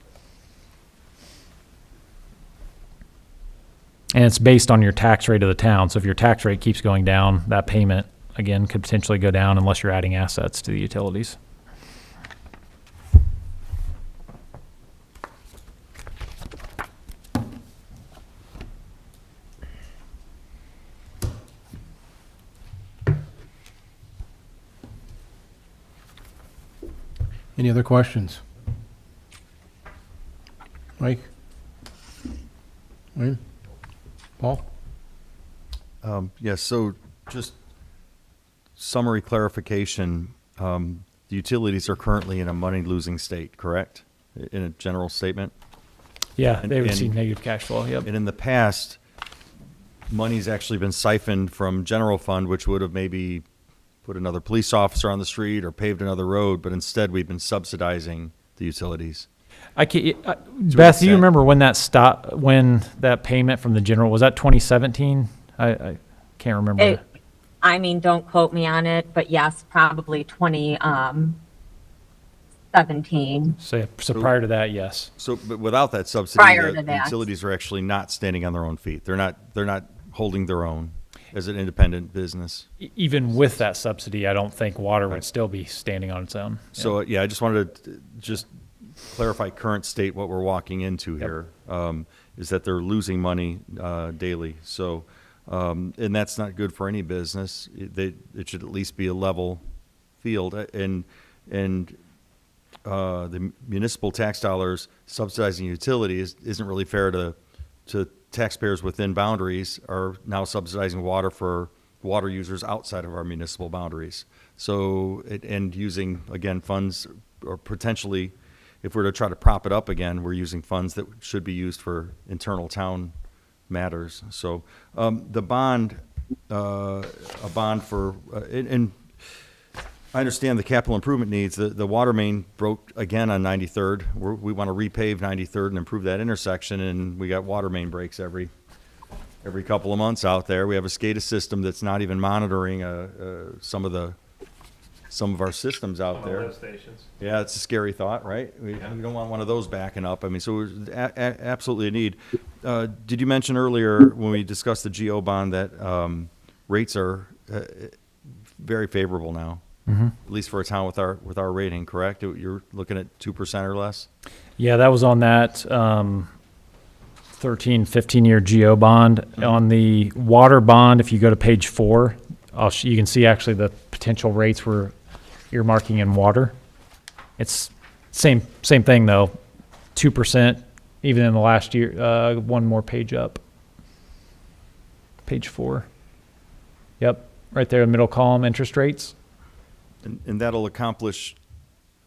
And it's based on your tax rate of the town. So if your tax rate keeps going down, that payment, again, could potentially go down unless you're adding assets to the utilities. Any other questions? Mike? Wayne? Paul? Yes, so just summary clarification. The utilities are currently in a money-losing state, correct? In a general statement? Yeah, And- they would and- see negative cash flow. Yep. And in the past, money's actually been siphoned from general fund, which would have maybe put another police officer on the street or paved another road, but instead we've been subsidizing the utilities. Beth, do you extent. remember when that payment from the general, was that 2017? I can't remember. I mean, don't quote me on it, but yes, probably 2017. So prior to that, yes. So, but without that subsidy, Prior the to that. utilities are actually not standing on their own feet. They're not holding their own as an independent business. Even with that subsidy, I don't think water would still be standing on its own. So, yeah, I just wanted to just clarify current state, what we're walking into here, is that they're losing money daily. So, and that's not good for any business. It should at least be a level field. And the municipal tax dollars subsidizing utilities isn't really fair to taxpayers within boundaries are now subsidizing water for water users outside of our municipal boundaries. So, and using, again, funds, or potentially, if we're to try to prop it up again, we're using funds that should be used for internal town matters. So, the bond, a bond for, and I understand the capital improvement needs. The water main broke again on 93rd. We want to repave 93rd and improve that intersection, and we got water main breaks every couple of months out there. We have a SCADA system that's not even monitoring some of our systems out there. Lift stations. Yeah, it's a scary thought, right? We don't want one of those backing up. I mean, so absolutely a need. Did you mention earlier when we discussed the GO bond that rates are very favorable now? At least for a town with our rating, correct? You're looking at 2% or less? Yeah, that was on that 13, 15-year GO bond. On the water bond, if you go to page 4, you can see actually the potential rates we're earmarking in water. It's same thing though, 2% even in the last year. One more page up. Page 4. Yep, right there, middle column, interest rates. And that'll accomplish,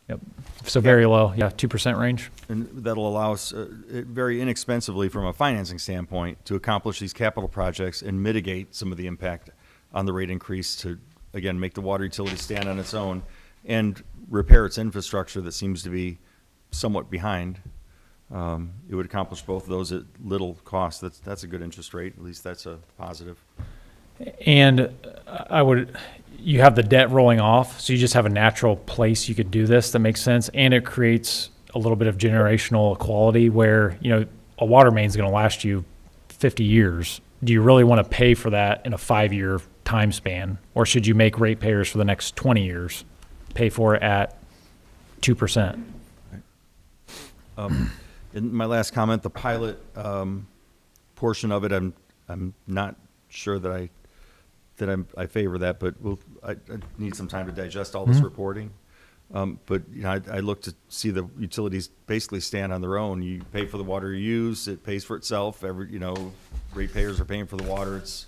Yep. So very low, yeah, 2% range. and that'll allow us very inexpensively from a financing standpoint to accomplish these capital projects and mitigate some of the impact on the rate increase to, again, make the water utility stand on its own and repair its infrastructure that seems to be somewhat behind. It would accomplish both of those at little cost. That's a good interest rate. At least that's a positive. And you have the debt rolling off, so you just have a natural place you could do this that makes sense, and it creates a little bit of generational equality where, a water main is going to last you 50 years. Do you really want to pay for that in a 5-year time span, or should you make ratepayers for the next 20 years pay for it at 2%? In my last comment, the pilot portion of it, I'm not sure that I favor that, but I need some time to digest all this reporting. But I look to see the utilities basically stand on their own. You pay for the water you use; it pays for itself. Ratepayers are paying for the water. It's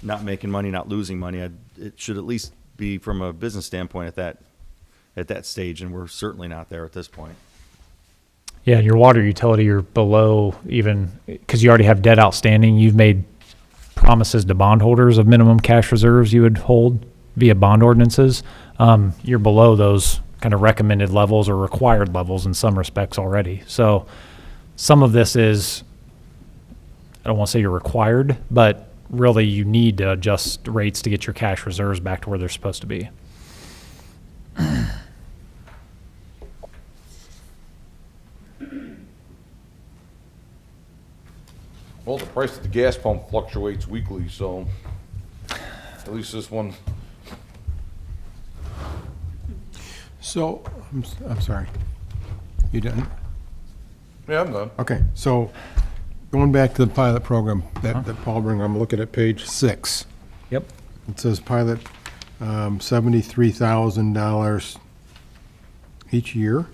not making money, not losing money. It should at least be from a business standpoint at that stage, and we're certainly not there at this point. Yeah, and your water utility, you're below even, because you already have debt outstanding. You've made promises to bondholders of minimum cash reserves you would hold via bond ordinances. You're below those kind of recommended levels or required levels in some respects already. So some of this is, I don't want to say you're required, but really you need to adjust rates to get your cash reserves back to where they're supposed to be. Well, the price of the gas pump fluctuates weekly, so at least this one. So, I'm sorry. You done? Yeah, I'm done. Okay, so going back to the pilot program that Paul Bringer, I'm looking at page 6. Yep. It says pilot, $73,000 each year,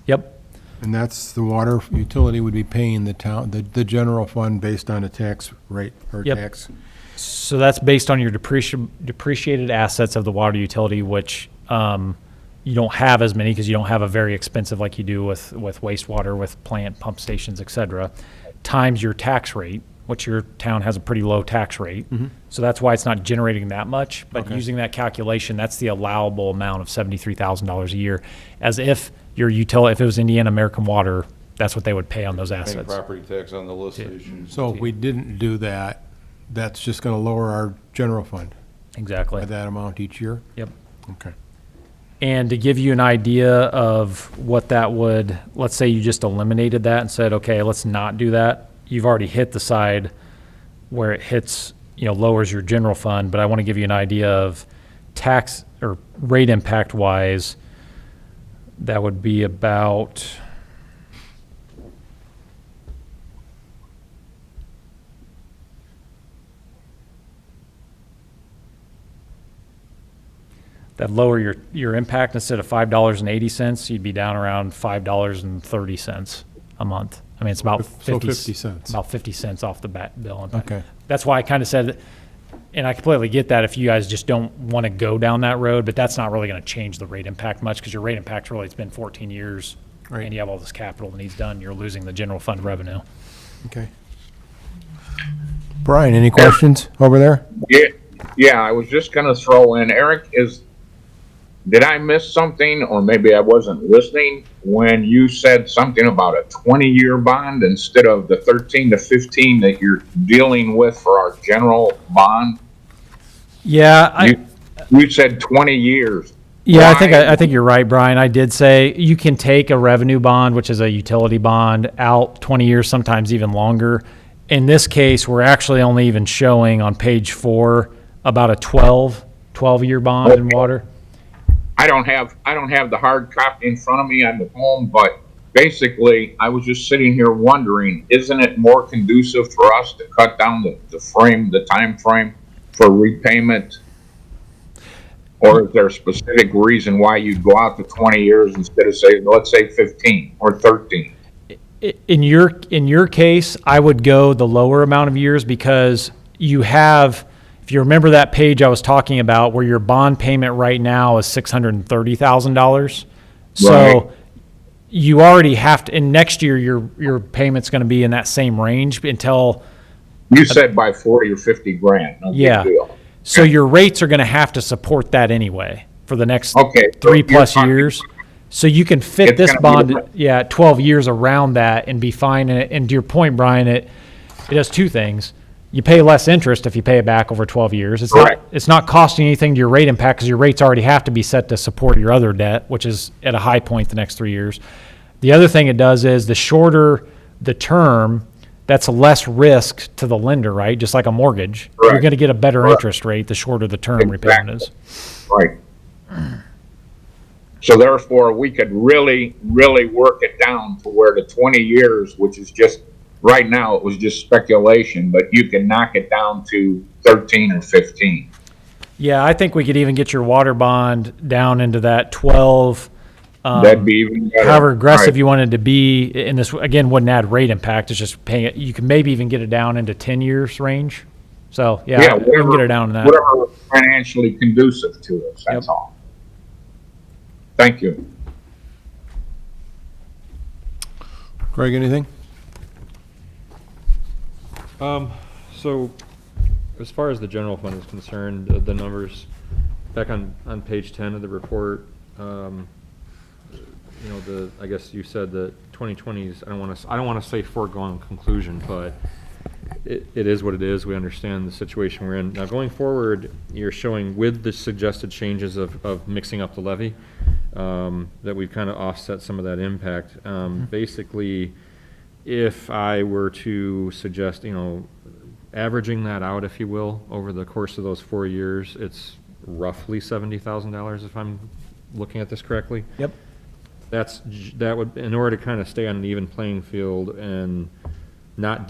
Yep. and that's the water utility would be paying the town, the general fund based on a tax rate or Yep. tax. So that's based on your depreciated assets of the water utility, which you don't have as many because you don't have a very expensive like you do with wastewater, with plant, pump stations, et cetera, times your tax rate, which your town has a pretty low tax rate. So that's why it's not generating that much. But using that calculation, that's the allowable amount of $73,000 a year. As if your utility, if it was Indiana American Water, that's what they would pay on those Paying assets. property tax on the lift stations. So if we didn't do that, that's just gonna lower our general fund Exactly. by that amount each year? Yep. Okay. And to give you an idea of what that would, let's say you just eliminated that and said, okay, let's not do that. You've already hit the side where it hits, lowers your general fund, but I want to give you an idea of tax or rate impact wise, that would be about, that lower your impact. Instead of $5.80, you'd be down around $5.30 a month. I mean, it's about So 50 cents. About 50 cents off the bat bill impact. Okay. That's why I kind of said, and I completely get that if you guys just don't want to go down that road, but that's not really going to change the rate impact much because your rate impact really, it's been 14 years Right. and you have all this capital that needs done. You're losing the general fund revenue. Okay. Brian, any questions over there? Yeah, I was just gonna throw in, Eric, did I miss something, or maybe I wasn't listening, when you said something about a 20-year bond instead of the 13 to 15 that you're dealing with for our general bond? Yeah, You said 20 years. Yeah, Why? I think you're right, Brian. I did say you can take a revenue bond, which is a utility bond, out 20 years, sometimes even longer. In this case, we're actually only even showing on page 4 about a 12-year bond in water. I don't have the hard copy in front of me. I'm at home, but basically, I was just sitting here wondering, isn't it more conducive for us to cut down the time frame for repayment? Or is there a specific reason why you'd go out to 20 years instead of let's say 15 or 13? In your case, I would go the lower amount of years because you have, if you remember that page I was talking about where your bond payment right now is $630,000. So Right. you already have to, and next year your payment's going to be in that same range until, You said by 40 or 50 grand. No big Yeah. deal. so your rates are going to have to support that anyway for the next Okay, so 3+ you're talking- years. So you can fit It's this gonna be bond, 12 years around that and be fine. And to your point, Brian, it does two things. You pay less interest if you pay it back over 12 years. Correct. It's not costing anything to your rate impact because your rates already have to be set to support your other debt, which is at a high point the next 3 years. The other thing it does is the shorter the term, that's less risk to the lender, right? Just like a mortgage. You're Correct. going to get a better Correct. interest rate the shorter the term repayment is. Right. So therefore, we could really, really work it down to where the 20 years, which is just, right now, it was just speculation, but you can knock it down to 13 or 15. Yeah, I think we could even get your water bond down into that 12. That'd be even better. However aggressive Right. you wanted to be, and this, again, wouldn't add rate impact, it's just paying it, you can maybe even get it down into 10 years range. So, yeah, we can get it down to that. Whatever is financially conducive to us, that's Yep. all. Thank you. Craig, anything? So, as far as the general fund is concerned, the numbers, back on page 10 of the report, you know, I guess you said that 2020's, I don't want to say foregone conclusion, but it is what it is. We understand the situation we're in. Now, going forward, you're showing with the suggested changes of mixing up the levy, that we've kind of offset some of that impact. Basically, if I were to suggest, you know, averaging that out, if you will, over the course of those 4 years, it's roughly $70,000 if I'm looking at this correctly. Yep. That would, in order to kind of stay on an even playing field and not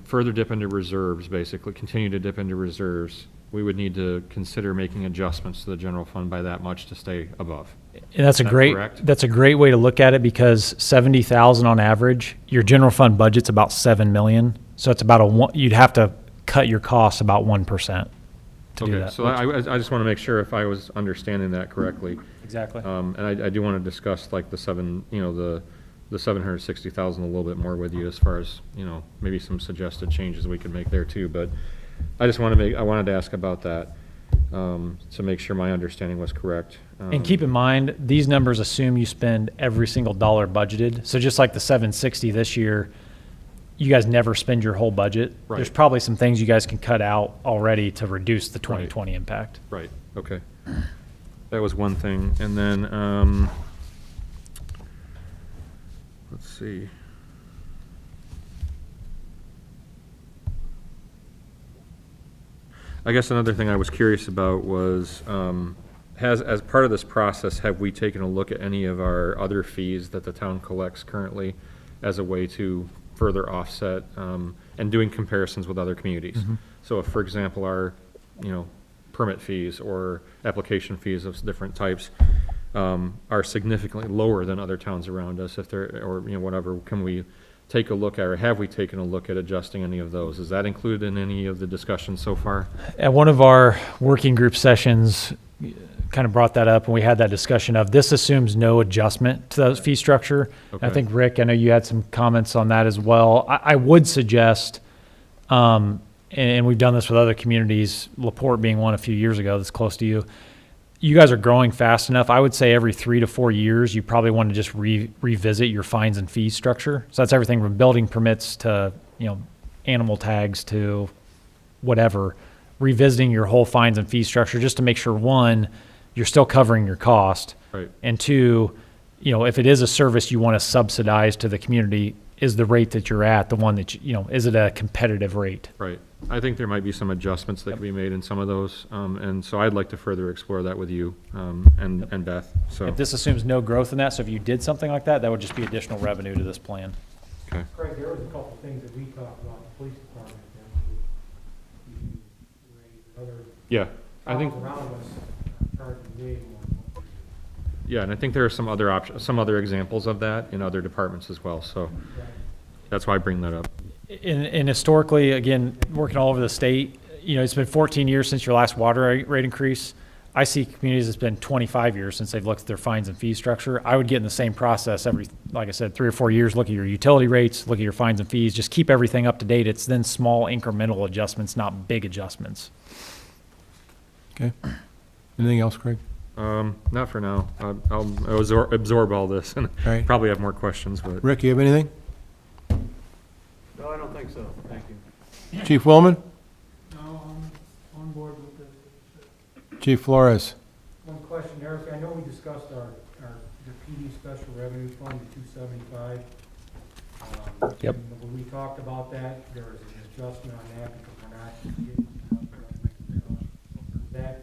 further dip into reserves, basically, continue to dip into reserves, we would need to consider making adjustments to the general fund by that much to stay above. And that's Is that correct? that's a great way to look at it because 70,000 on average, your general fund budget's about 7 million. So it's about you'd have to cut your costs about 1% to do Okay, that. so I just want to make sure if I was understanding that correctly. Exactly. And I do want to discuss like the 760,000 a little bit more with you as far as, you know, maybe some suggested changes we could make there too, but I wanted to ask about that, to make sure my understanding was correct. And keep in mind, these numbers assume you spend every single dollar budgeted. So just like the 760 this year, you guys never spend your whole budget. Right. There's probably some things you guys can cut out already to reduce the 2020 impact. Right, okay. That was one thing, and then, let's see. I guess another thing I was curious about was, as part of this process, have we taken a look at any of our other fees that the town collects currently as a way to further offset, and doing comparisons with other communities? So if, for example, our, you know, permit fees or application fees of different types, are significantly lower than other towns around us, if they're, or, you know, whatever, can we take a look at, or have we taken a look at adjusting any of those? Is that included in any of the discussions so far? At one of our working group sessions, kind of brought that up, and we had that discussion of this assumes no adjustment to the fee structure. I Okay. think, Rick, I know you had some comments on that as well. I would suggest, and we've done this with other communities, LaPorte being one a few years ago that's close to you. You guys are growing fast enough. I would say every 3 to 4 years, you probably want to just revisit your fines and fees structure. So that's everything from building permits to, you know, animal tags to whatever, revisiting your whole fines and fee structure just to make sure, one, you're still covering your cost. Right. And two, you know, if it is a service you want to subsidize to the community, is the rate that you're at the one that, is it a competitive rate? Right. I think there might be some adjustments that can be made in some of those, and so I'd like to further explore that with you, and Beth, so. If this assumes no growth in that, so if you did something like that, that would just be additional revenue to this plan. Okay. Craig, there was a couple things that we talked about in the police department that we raised, other Yeah, I think, towns around us charging way more. yeah, and I think there are some other options, some other examples of that in other departments as well, so that's why I bring that up. And historically, again, working all over the state, it's been 14 years since your last water rate increase. I see communities it's been 25 years since they've looked at their fines and fee structure. I would get in the same process every, like I said, 3 or 4 years, look at your utility rates, look at your fines and fees, just keep everything up to date. It's then small incremental adjustments, not big adjustments. Okay. Anything else, Craig? Not for now. I'll absorb all this and Right. probably have more questions, but. Rick, you have anything? No, I don't think so. Thank you. Chief Willman? No, I'm on board with this. Chief Flores? One question, Eric, I know we discussed the PD special revenue fund, the 275. Yep. and When we talked about that, there was an adjustment on that because we're not getting that.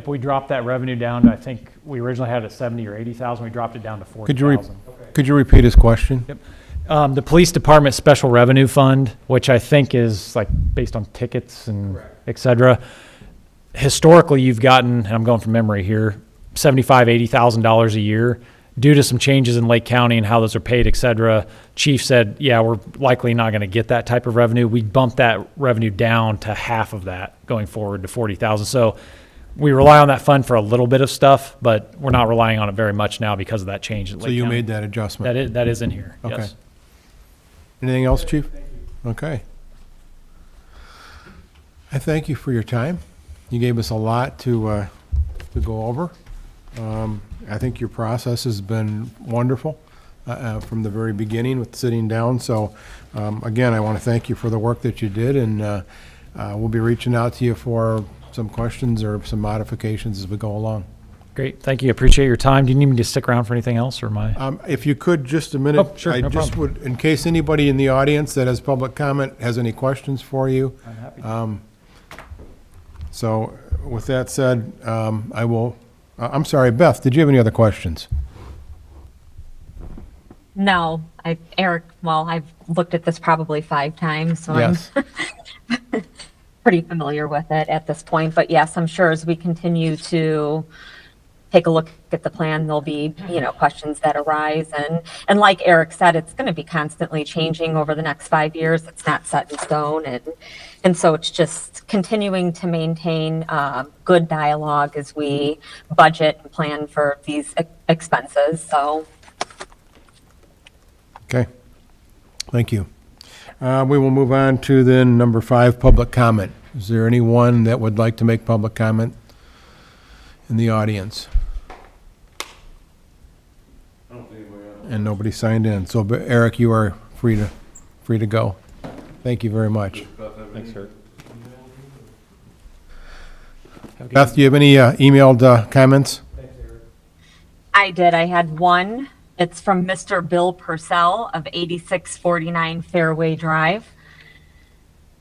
We dropped that revenue down to, I think, we originally had it at 70 or 80,000. We dropped it down to 40,000. Could you repeat his question? Yep. The police department special revenue fund, which I think is like based on tickets and et cetera. Historically, you've gotten, and I'm going from memory here, $75,000, $80,000 a year. Due to some changes in Lake County and how those are paid, et cetera, Chief said, yeah, we're likely not going to get that type of revenue. We bumped that revenue down to half of that going forward to 40,000. So we rely on that fund for a little bit of stuff, but we're not relying on it very much now because of that change in Lake So you County. made that adjustment? That is in here, Okay. yes. Anything else, Chief? Okay. I thank you for your time. You gave us a lot to go over. I think your process has been wonderful from the very beginning with sitting down. So, again, I want to thank you for the work that you did, and we'll be reaching out to you for some questions or some modifications as we go along. Great, thank you, appreciate your time. Do you need me to stick around for anything else, or am I? If you could, just a minute. Oh, sure, I no just problem. would, in case anybody in the audience that has public comment has any questions for you. I'm happy to. So with that said, I will, I'm sorry, Beth, did you have any other questions? No, Eric, well, I've looked at this probably 5 times, so Yes. I'm pretty familiar with it at this point. But yes, I'm sure as we continue to take a look at the plan, there'll be, questions that arise. And like Eric said, it's going to be constantly changing over the next 5 years. It's not set in stone. And so it's just continuing to maintain good dialogue as we budget and plan for these expenses. So. Okay, thank you. We will move on to then number 5, public comment. Is there anyone that would like to make public comment in the audience? And nobody signed in. So but Eric, you are free to go. Thank you very much. Thanks, sir. Beth, do you have any emailed comments? I did. I had one. It's from Mr. Bill Purcell of 8649 Fairway Drive.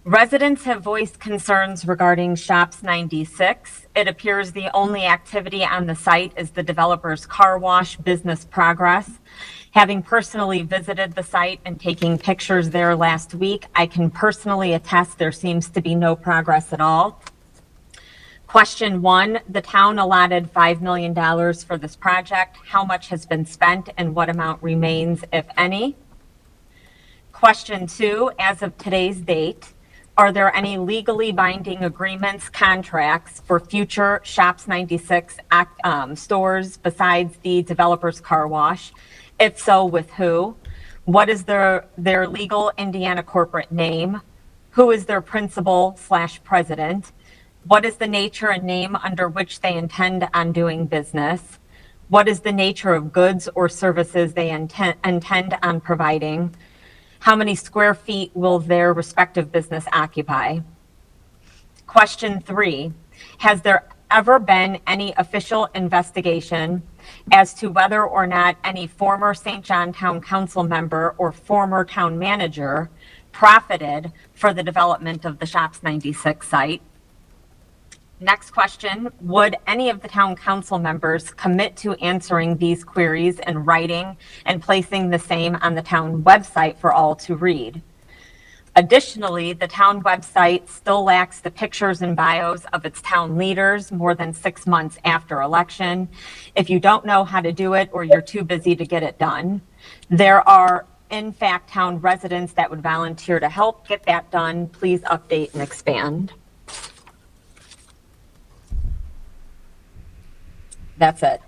Residents have voiced concerns regarding Shops 96. It appears the only activity on the site is the developer's car wash business progress. Having personally visited the site and taking pictures there last week, I can personally attest there seems to be no progress at all. Question 1, the town allotted $5 million for this project. How much has been spent and what amount remains, if any? Question 2, as of today's date, are there any legally binding agreements, contracts for future Shops 96 stores besides the developer's car wash? If so, with who? What is their legal Indiana corporate name? Who is their principal/president? What is the nature and name under which they intend on doing business? What is the nature of goods or services they intend on providing? How many square feet will their respective business occupy? Question 3, has there ever been any official investigation as to whether or not any former St. John Town Council member or former town manager profited for the development of the Shops 96 site? Next question, would any of the town council members commit to answering these queries in writing and placing the same on the town website for all to read? Additionally, the town website still lacks the pictures and bios of its town leaders more than 6 months after election. If you don't know how to do it or you're too busy to get it done, there are in fact town residents that would volunteer to help get that done. Please update and expand. That's it.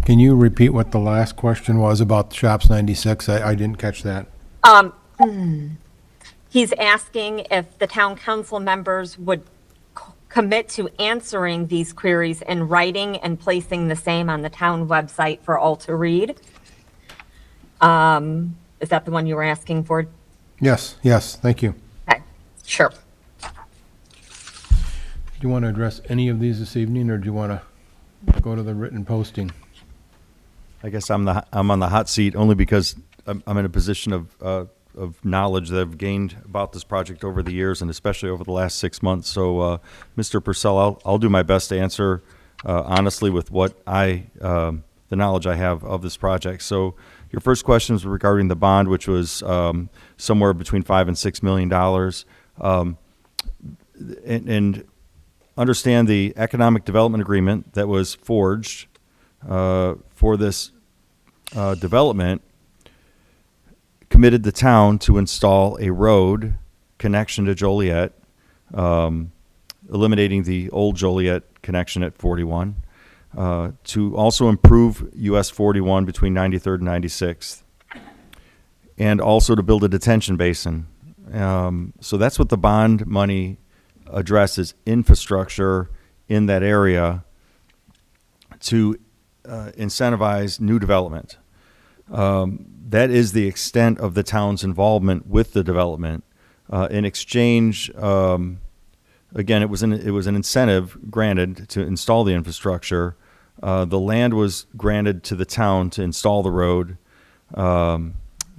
Can you repeat what the last question was about Shops 96? I didn't catch that. He's asking if the town council members would commit to answering these queries in writing and placing the same on the town website for all to read. Is that the one you were asking for? Yes, thank you. Okay, sure. Do you want to address any of these this evening, or do you want to go to the written posting? I guess I'm on the hot seat only because I'm in a position of knowledge that I've gained about this project over the years, and especially over the last 6 months. So, Mr. Purcell, I'll do my best to answer honestly with what the knowledge I have of this project. So, your first question was regarding the bond, which was somewhere between $5 and $6 million, and understand the economic development agreement that was forged for this development committed the town to install a road connection to Joliet, eliminating the old Joliet connection at 41, to also improve US 41 between 93rd and 96th, and also to build a detention basin. So that's what the bond money addresses, infrastructure in that area to incentivize new development. That is the extent of the town's involvement with the development. In exchange, again, it was an incentive granted to install the infrastructure. The land was granted to the town to install the road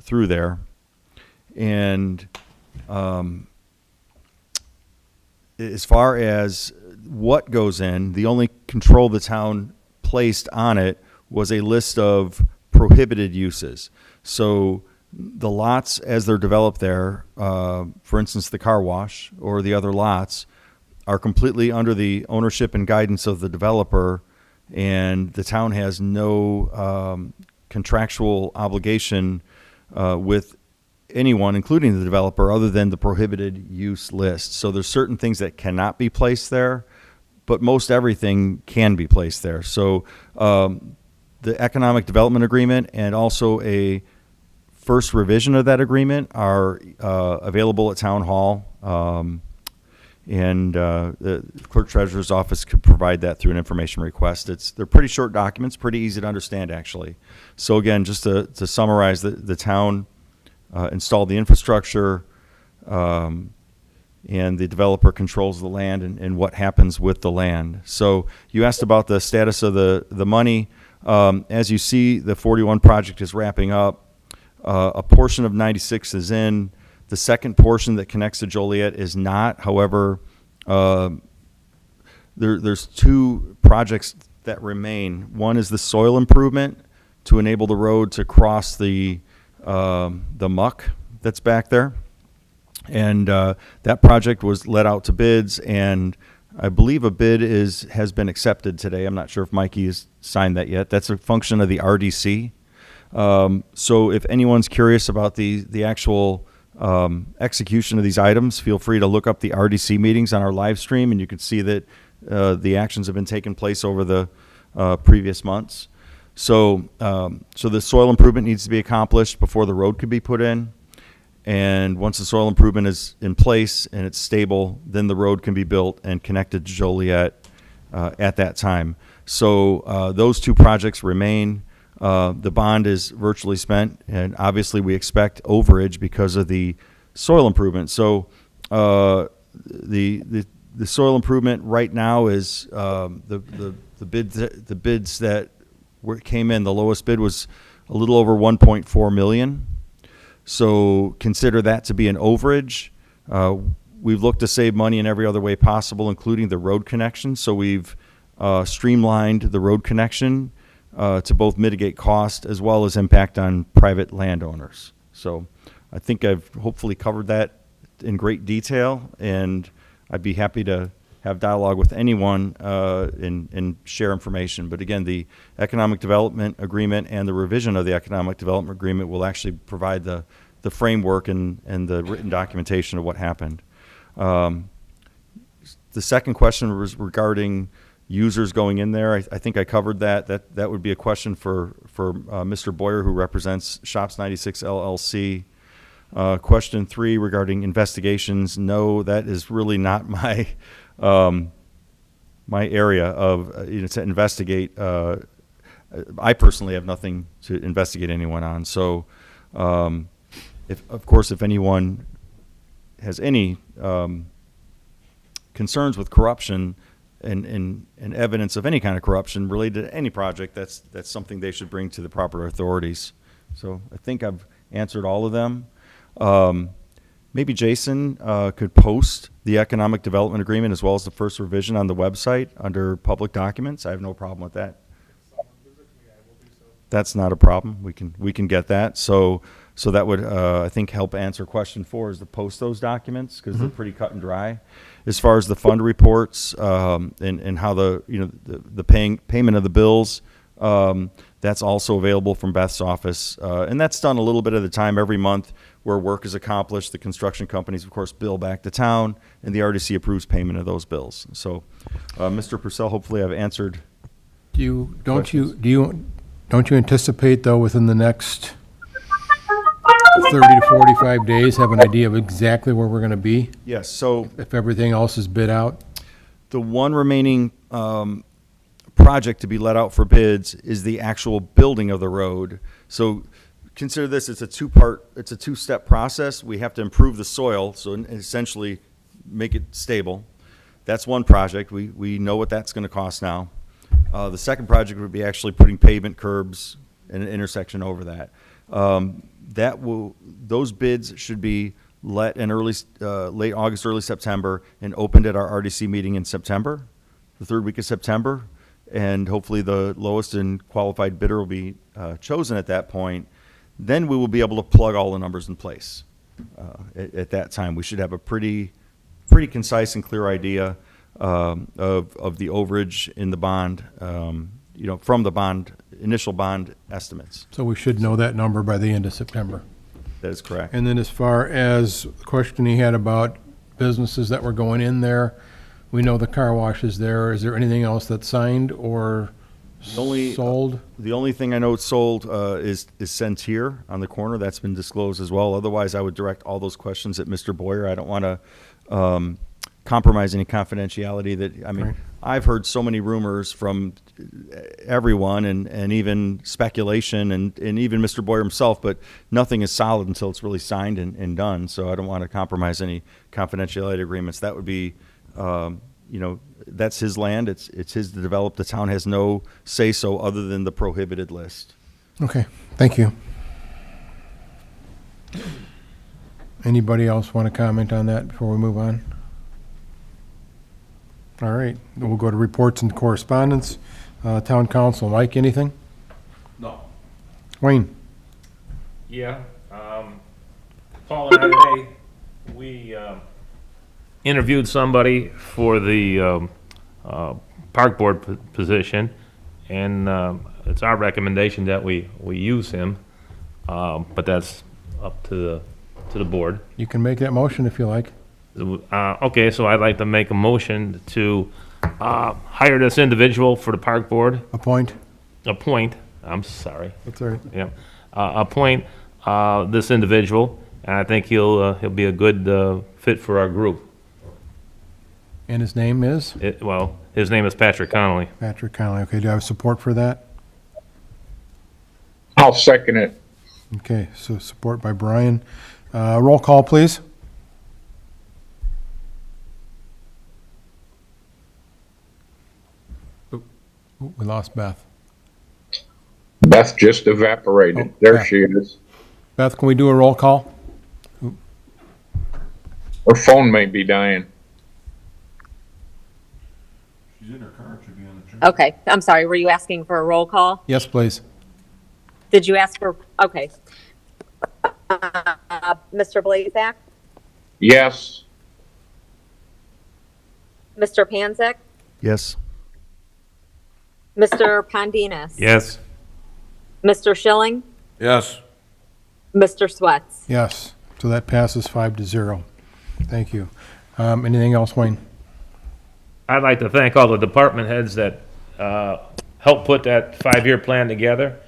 through there, and as far as what goes in, the only control the town placed on it was a list of prohibited uses. So the lots as they're developed there, for instance, the car wash or the other lots, are completely under the ownership and guidance of the developer, and the town has no contractual obligation with anyone, including the developer, other than the prohibited use list. So there's certain things that cannot be placed there, but most everything can be placed there. So the economic development agreement and also a first revision of that agreement are available at Town Hall, and the clerk treasurer's office could provide that through an information request. They're pretty short documents, pretty easy to understand, actually. So again, just to summarize, the town installed the infrastructure, and the developer controls the land and what happens with the land. So you asked about the status of the money. As you see, the 41 project is wrapping up. A portion of 96 is in. The second portion that connects to Joliet is not. However, there's two projects that remain. One is the soil improvement to enable the road to cross the muck that's back there. And that project was let out to bids, and I believe a bid has been accepted today. I'm not sure if Mikey has signed that yet. That's a function of the RDC. So if anyone's curious about the actual execution of these items, feel free to look up the RDC meetings on our live stream, and you can see that the actions have been taking place over the previous months. So the soil improvement needs to be accomplished before the road could be put in. And once the soil improvement is in place and it's stable, then the road can be built and connected to Joliet at that time. So those two projects remain. The bond is virtually spent, and obviously we expect overage because of the soil improvement. So the the soil improvement right now is, the bids that came in, the lowest bid was a little over 1.4 million. So consider that to be an overage. We've looked to save money in every other way possible, including the road connection. So we've streamlined the road connection to both mitigate cost as well as impact on private landowners. So I think I've hopefully covered that in great detail, and I'd be happy to have dialogue with anyone and share information. But again, the economic development agreement and the revision of the economic development agreement will actually provide the framework and the written documentation of what happened. The second question was regarding users going in there. I think I covered that. That would be a question for Mr. Boyer, who represents Shops 96 LLC. Question 3 regarding investigations. No, that is really not my my area of to investigate. I personally have nothing to investigate anyone on. So, if anyone has any concerns with corruption and evidence of any kind of corruption related to any project, that's something they should bring to the proper authorities. So I think I've answered all of them. Maybe Jason could post the economic development agreement as well as the first revision on the website under public documents. I have no problem with that. That's not a problem. We can get that. So that would I think help answer question 4 is to post those documents, because they're pretty cut and dry. As far as the fund reports and how the payment of the bills, that's also available from Beth's office, and that's done a little bit at a time every month where work is accomplished. The construction companies, of course, bill back to town, and the RDC approves payment of those bills. So, Mr. Purcell, hopefully I've answered. Don't you anticipate, though, within the next 30 to 45 days, have an idea of exactly where we're going to be Yes. So if everything else is bid out? the one remaining project to be let out for bids is the actual building of the road. So consider this, it's a two-step process. We have to improve the soil, so essentially make it stable. That's one project. We know what that's going to cost now. The second project would be actually putting pavement curbs and an intersection over that. Those bids should be let in late August, early September, and opened at our RDC meeting in September, the third week of September. And hopefully the lowest and qualified bidder will be chosen at that point. Then we will be able to plug all the numbers in place. At that time, we should have a pretty concise and clear idea of the overage in the bond, from the initial bond estimates. So we should know that number by the end of September. That is correct. And then as far as the question he had about businesses that were going in there, we know the car wash is there. Is there anything else that's signed or sold? The only thing I know it's sold is Centir on the corner. That's been disclosed as well. Otherwise, I would direct all those questions at Mr. Boyer. I don't want to compromise any confidentiality. Right. I've heard so many rumors from everyone and even speculation and even Mr. Boyer himself, but nothing is solid until it's really signed and done. So I don't want to compromise any confidentiality agreements. That would be, that's his land. It's his to develop. The town has no say-so other than the prohibited list. Okay, thank you. Anybody else want to comment on that before we move on? All right, then we'll go to reports and correspondence. Town council, Mike, anything? No. Wayne? Yeah, Paul and I today, we interviewed somebody for the park board position, and it's our recommendation that we use him, but that's up to the board. You can make that motion if you like. Okay, so I'd like to make a motion to hire this individual for the park board. Appoint, I'm sorry. That's all right. Yeah, appoint this individual, and I think he'll be a good fit for our group. And his name is? His name is Patrick Connolly. Patrick Connolly. Okay, do I have support for that? I'll second it. Okay, so support by Brian. Roll call, please. We lost Beth. Beth just evaporated. Oh, There Beth. she is. Beth, can we do a roll call? Her phone may be dying. She's in her car, it should be on the train. Okay, I'm sorry, were you asking for a roll call? Yes, please. Did you ask for, okay. Mr. Blazak, Yes. Mr. Panzak, Yes. Mr. Pondinas. Yes. Mr. Schilling, Yes. Mr. Swets. Yes, so that passes 5-0. Thank you. Anything else, Wayne? I'd like to thank all the department heads that helped put that 5-year plan together.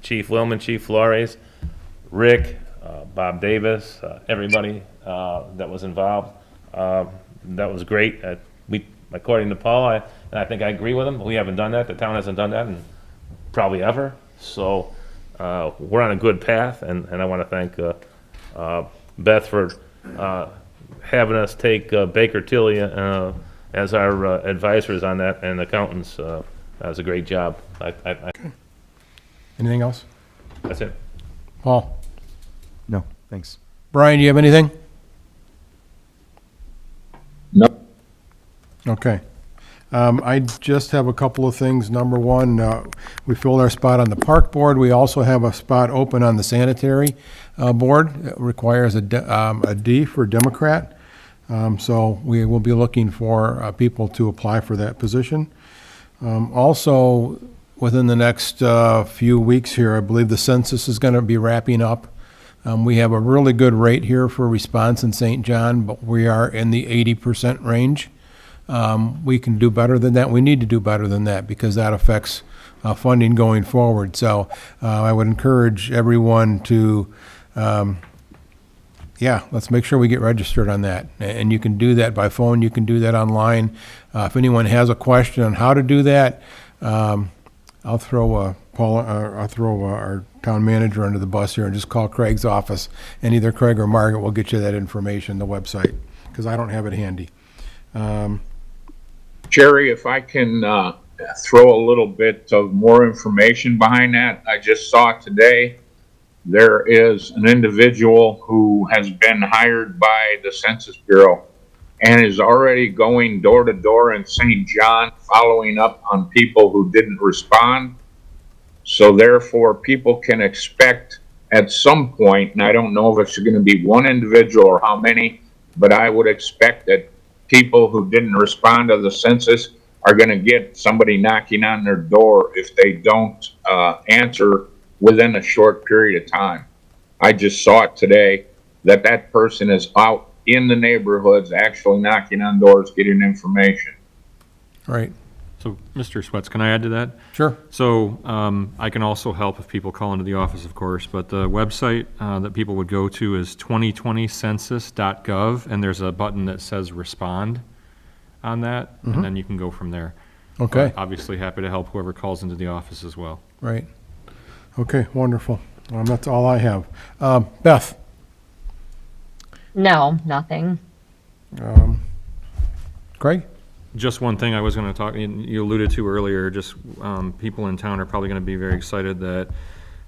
Chief Willman, Chief Flores, Rick, Bob Davis, everybody that was involved. That was great. According to Paul, and I think I agree with him, we haven't done that. The town hasn't done that in probably ever. So we're on a good path, and I want to thank Beth for having us take Baker Tilly as our advisors on that, and accountants. That was a great job. Anything else? That's it. Paul? No, thanks. Brian, do you have anything? No. Okay. I just have a couple of things. Number one, we filled our spot on the park board. We also have a spot open on the sanitary board. It requires a D for Democrat. So we will be looking for people to apply for that position. Also, within the next few weeks here, I believe the census is going to be wrapping up. We have a really good rate here for response in St. John, but we are in the 80% range. We can do better than that. We need to do better than that because that affects funding going forward. So I would encourage everyone to, let's make sure we get registered on that. And you can do that by phone. You can do that online. If anyone has a question on how to do that, I'll throw our town manager under the bus here and just call Craig's office, and either Craig or Margaret will get you that information, the website, because I don't have it handy. Jerry, if I can throw a little bit of more information behind that, I just saw today there is an individual who has been hired by the Census Bureau and is already going door to door in St. John, following up on people who didn't respond. So therefore, people can expect at some point, and I don't know if it's going to be one individual or how many, but I would expect that people who didn't respond to the census are going to get somebody knocking on their door if they don't answer within a short period of time. I just saw it today that that person is out in the neighborhoods actually knocking on doors, getting information. Right. So, Mr. Swets, can I add to that? Sure. So I can also help if people call into the office, of course, but the website that people would go to is 2020census.gov, and there's a button that says respond on that, and then you can go from there. Okay. But obviously happy to help whoever calls into the office as well. Right. Okay, wonderful. That's all I have. Beth? No, nothing. Craig? Just one thing I was going to talk, you alluded to earlier, just people in town are probably going to be very excited that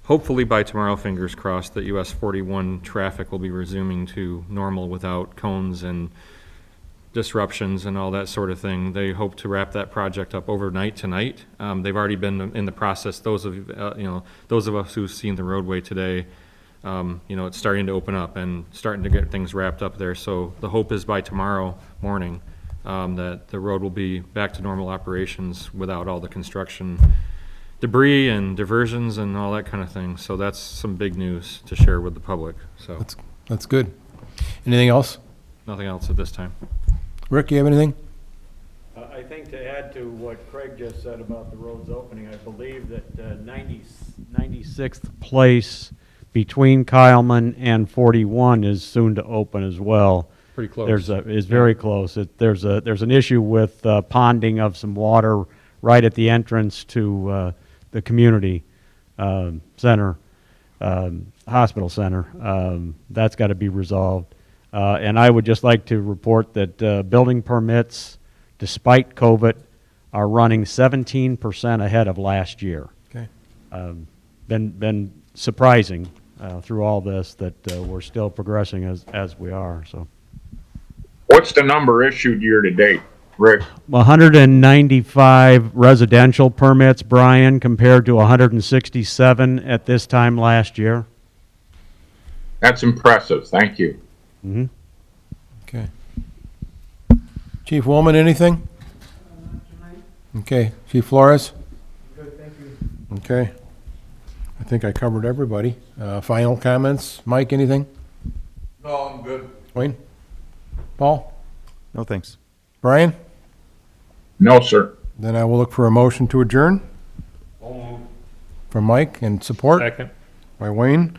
hopefully by tomorrow, fingers crossed, that US 41 traffic will be resuming to normal without cones and disruptions and all that sort of thing. They hope to wrap that project up overnight tonight. They've already been in the process. Those of us who've seen the roadway today, it's starting to open up and starting to get things wrapped up there. So the hope is by tomorrow morning that the road will be back to normal operations without all the construction debris and diversions and all that kind of thing. So that's some big news to share with the public. So That's good. Anything else? nothing else at this time. Rick, you have anything? I think to add to what Craig just said about the roads opening, I believe that 96th place between Kyleman and 41 is soon to open as well. Pretty close. Is very close. There's an issue with ponding of some water right at the entrance to the community center, hospital center. That's got to be resolved. And I would just like to report that building permits, despite COVID, are running 17% ahead of last year. Okay. Been surprising through all this that we're still progressing as we are, so. What's the number issued year to date, Rick? 195 residential permits, Brian, compared to 167 at this time last year. That's impressive. Thank you. Okay. Chief Woolman, anything? Okay. Chief Flores? Good, thank you. Okay. I think I covered everybody. Final comments? Mike, anything? No, I'm good. Wayne? Paul? No, thanks. Brian? No, sir. Then I will look for a motion to adjourn. From Mike and support Second. by Wayne.